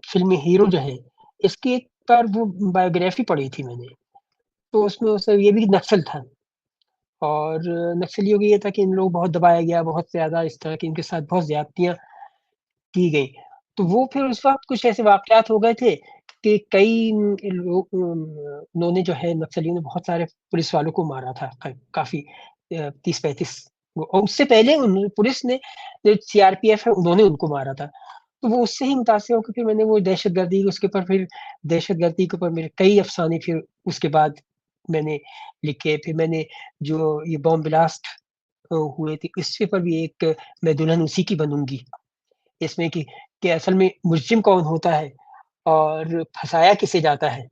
فلمی ہیرو جو ہے اس کی ایک بار وہ بایوگرافی پڑھی تھی میں نے، تو اس میں یہ بھی نکسل تھا، اور نکسلیوں کی یہ تھا کہ ان لوگ بہت دبایا گیا، بہت زیادہ اس طرح کی ان کے ساتھ بہت زیادتیاں کی گئی، تو وہ پھر اس وقت کچھ ایسے واقعات ہو گئے تھے کہ کئی لوگ انہوں نے جو ہے نکسلیوں نے بہت سارے پولیس والوں کو مارا تھا، کافی 30-35، اور اس سے پہلے پولیس نے جو سی آر پی ایف ہے انہوں نے ان کو مارا تھا، تو وہ اس سے ہی متاثر ہو کے پھر میں نے وہ دہشت گردی اس کے اوپر، پھر دہشت گردی کے اوپر میرے کئی افسانے پھر اس کے بعد میں نے لکھے، پھر میں نے جو یہ بام بلاسٹ ہوئے تھے اس کے پر بھی ایک میں دلہن اسی کی بنوں گی، اس میں کہ اصل میں مجرم کون ہوتا ہے اور پھنسایا کسے جاتا ہے،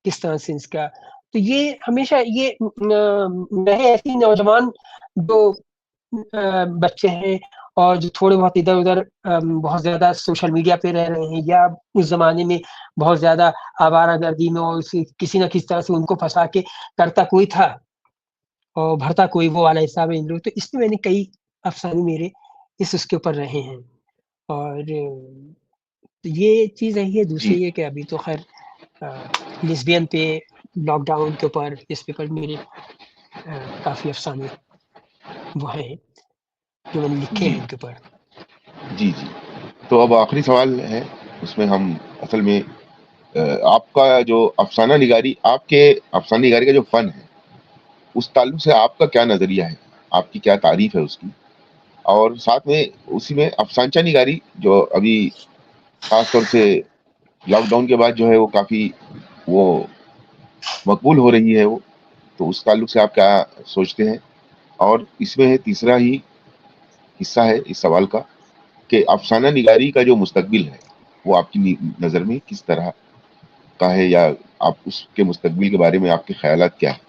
کس طرح سے اس کا، تو یہ ہمیشہ یہ نئے ایسی نوجوان جو بچے ہیں اور جو تھوڑے بہت ادھر ادھر بہت زیادہ سوشل میڈیا پہ رہ رہے ہیں، یا اس زمانے میں بہت زیادہ آوارہ گردی میں اور کسی نہ کسی طرح سے ان کو پھنسا کے کرتا کوئی تھا اور بھرتا کوئی، وہ والا حساب ہے ان لوگ، تو اس میں نے کئی افسانے میرے اس کے اوپر رہے ہیں، اور یہ چیز ہے، جی دوسری یہ کہ ابھی تو خیر لیسبین پہ لاک ڈاؤن کے اوپر اس پہ پر میرے کافی افسانے وہ ہیں جو میں نے لکھے جی ہیں ان کے اوپر۔ جی جی، تو اب آخری سوال ہے، اس میں ہم اصل میں آپ کا جو افسانہ نگاری، آپ کے افسانہ نگاری کا جو فن ہے اس تعلق سے آپ کا کیا نظریہ ہے، آپ کی کیا تعریف ہے اس کی، اور ساتھ میں اسی میں افسانچہ نگاری جو ابھی خاص طور سے لاک ڈاؤن کے بعد جو ہے وہ کافی وہ مقبول ہو رہی ہے وہ، تو اس تعلق سے آپ کیا سوچتے ہیں، اور اس میں ہے تیسرا ہی حصہ ہے اس سوال کا کہ افسانہ نگاری کا جو مستقبل ہے وہ آپ کی نظر میں کس طرح کا ہے، یا آپ اس کے مستقبل کے بارے میں آپ کے خیالات کیا ہیں؟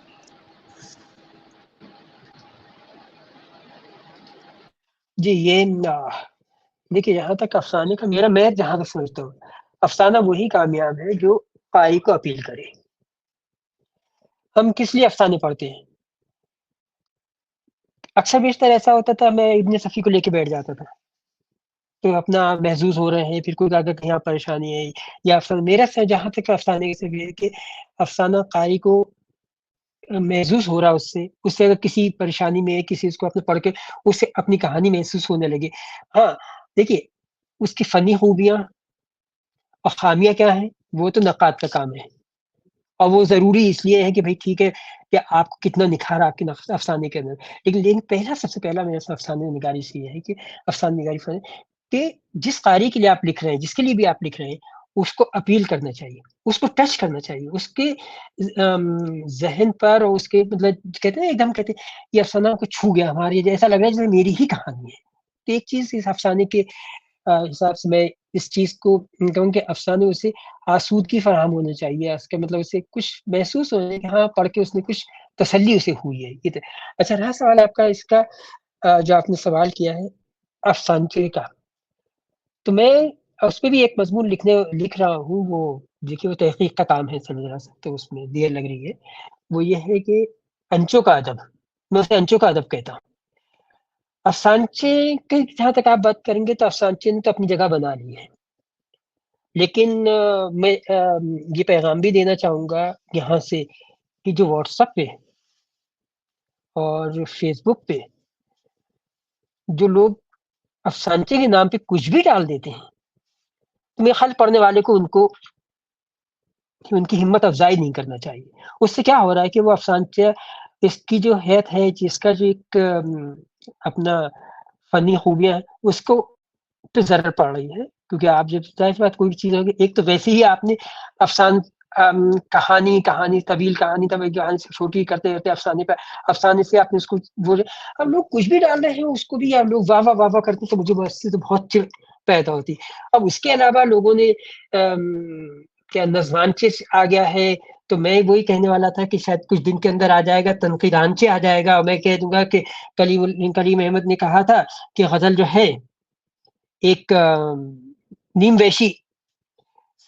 جی یہ دیکھیے جہاں تک افسانے کا میں جہاں تک سمجھتا ہوں افسانہ وہی کامیاب ہے جو قاری کو اپیل کرے۔ ہم کس لیے افسانے پڑھتے ہیں؟ اکثر بیشتر ایسا ہوتا تھا میں ابن صفی کو لے کے بیٹھ جاتا تھا، تو اپنا محظوظ ہو رہے ہیں، پھر کوئی اگر کہیں پریشانی ہے یا افسانہ، میرا جہاں تک افسانے سے بھی ہے کہ افسانہ قاری کو محظوظ ہو رہا اس سے اگر کسی پریشانی میں کسی اس کو اپنے پڑھ کے اس سے اپنی کہانی محسوس ہونے لگے۔ ہاں دیکھیے اس کی فنی خوبیاں اور خامیاں کیا ہیں وہ تو نقاد کا کام ہے، اور وہ ضروری اس لیے ہے کہ بھائی ٹھیک ہے کہ آپ کو کتنا نکھار آپ کے افسانے کے اندر، لیکن پہلا سب سے پہلا میرا افسانے نگاری سے یہ ہے کہ افسانے نگاری فن کہ جس قاری کے لیے آپ لکھ رہے ہیں، جس کے لیے بھی آپ لکھ رہے ہیں، اس کو اپیل کرنا چاہیے، اس کو ٹچ کرنا چاہیے، اس کے ذہن پر، اور اس کے مطلب کہتے ہیں ایک دم کہتے ہیں یہ افسانہ کو چھو گیا ہمارے، جیسا لگ رہا ہے جیسے میری ہی کہانی ہے، تو ایک چیز اس افسانے کے حساب سے میں اس چیز کو کہوں کہ افسانے اسے آسودگی فراہم ہونا چاہیے، اس کا مطلب اسے کچھ محسوس ہونا کہ ہاں پڑھ کے اس نے کچھ تسلی اسے ہوئی ہے۔ یہ اچھا رہا سوال آپ کا اس کا جو آپ نے سوال کیا ہے افسانچے کا، تو میں اس پہ بھی ایک مضمون لکھ رہا ہوں. وہ دیکھیے وہ تحقیق کا کام ہے, سمجھ سکتے, اس میں دیر لگ رہی ہے. وہ یہ ہے کہ انچو کا ادب, میں اسے انچو کا ادب کہتا ہوں. افسانچے کی جہاں تک آپ بات کریں گے تو افسانچے نے تو اپنی جگہ بنا لی ہے, لیکن میں یہ پیغام بھی دینا چاہوں گا یہاں سے کہ جو واٹس ایپ پہ اور فیس بک پہ جو لوگ افسانچے کے نام پہ کچھ بھی ڈال دیتے ہیں, تو میرے خیال پڑھنے والے کو ان کی ہمت افزائی نہیں کرنا چاہیے. اس سے کیا ہو رہا ہے کہ وہ افسانچہ, اس کی جو حیت ہے, جس کا جو ایک اپنا فنی خوبیاں ہیں, اس کو پہ ضرر پڑ رہی ہے. کیونکہ آپ جب ظاہر سی بات کوئی بھی چیز ہوگی, ایک تو ویسے ہی آپ نے کہانی طویل کہانی سے چھوٹی کرتے رہتے افسانے سے آپ نے اس کو بولے. اب لوگ کچھ بھی ڈال رہے ہیں, اس کو بھی آپ لوگ واہ واہ واہ کرتے, تو مجھے اس سے تو بہت چڑ پیدا ہوتی. اب اس کے علاوہ لوگوں نے کیا نظمانچے آ گیا ہے, تو میں وہی کہنے والا تھا کہ شاید کچھ دن کے اندر آ جائے گا تنقیدانچے آ جائے گا, اور میں کہہ دوں گا کہ کلیم احمد نے کہا تھا کہ غزل جو ہے ایک نیم ویشی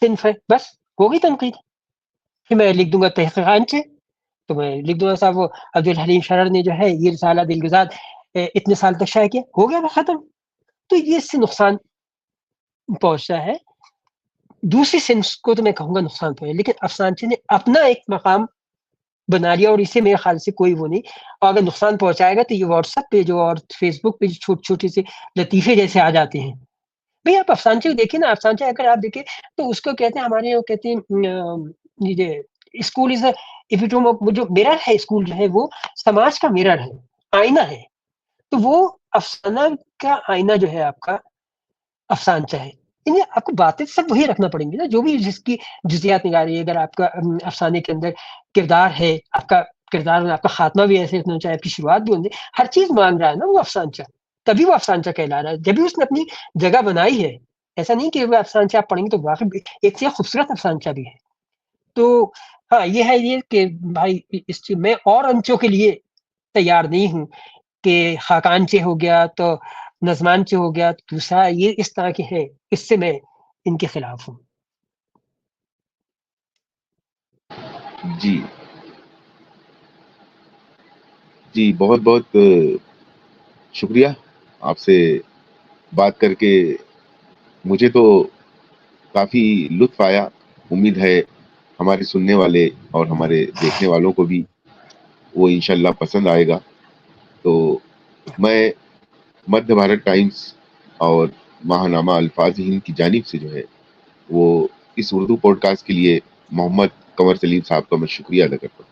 صنف ہے, بس ہوگی تنقید. پھر میں لکھ دوں گا تحقیقانچے, تو میں لکھ دوں گا صاحب وہ عبدالحلیم شرر نے جو ہے یہ رسالہ دلگزاد اتنے سال تک شائع کیا, ہو گیا ختم. تو یہ اس سے نقصان پہنچتا ہے. دوسری سنس کو تو میں کہوں گا نقصان پہنچا, لیکن افسانچے نے اپنا ایک مقام بنا لیا, اور اسے میرے خیال سے کوئی وہ نہیں. اور اگر نقصان پہنچائے گا تو یہ واٹس ایپ پہ جو اور فیس بک پہ جو چھوٹے چھوٹے سے لطیفے جیسے آ جاتے ہیں. بھئی آپ افسانچے کو دیکھیں نا, افسانچہ اگر آپ دیکھیں تو اس کو کہتے ہیں, ہمارے یہاں کہتے ہیں اسکول از جو مرر ہے, اسکول جو ہے وہ سماج کا مرر ہے, آئینہ ہے. تو وہ افسانہ کا آئینہ جو ہے آپ کا افسانچہ ہے. یعنی آپ کو باتیں سب وہی رکھنا پڑیں گی نا, جو بھی جس کی جزیات نکال رہی ہے. اگر آپ کا افسانے کے اندر کردار ہے, آپ کا کردار میں آپ کا خاتمہ بھی ایسے ہونا چاہے, آپ کی شروعات بھی ہونے, ہر چیز مانگ رہا ہے نا وہ افسانچہ, تبھی وہ افسانچہ کہلا رہا ہے, جب بھی اس نے اپنی جگہ بنائی ہے. ایسا نہیں کہ وہ افسانچہ آپ پڑھیں گے تو واقعی ایک سے خوبصورت افسانچہ بھی ہے. تو ہاں یہ ہے یہ کہ بھائی میں اور انچوں کے لیے تیار نہیں ہوں کہ خاکانچے ہو گیا تو نظمانچے ہو گیا, دوسرا یہ اس طرح کے ہے, اس سے میں ان کے خلاف ہوں. جی بہت بہت شکریہ. آپ سے بات کر کے مجھے تو کافی لطف آیا. امید ہے ہمارے سننے والے اور ہمارے دیکھنے والوں کو بھی وہ انشاءاللہ پسند آئے گا. تو میں مدھیہ بھارت ٹائمز اور ماہنامہ الفاظ ہند کی جانب سے جو ہے وہ اس اردو پوڈ کاسٹ کے لیے محمد قمر سلیم صاحب کا میں شکریہ ادا کرتا ہوں.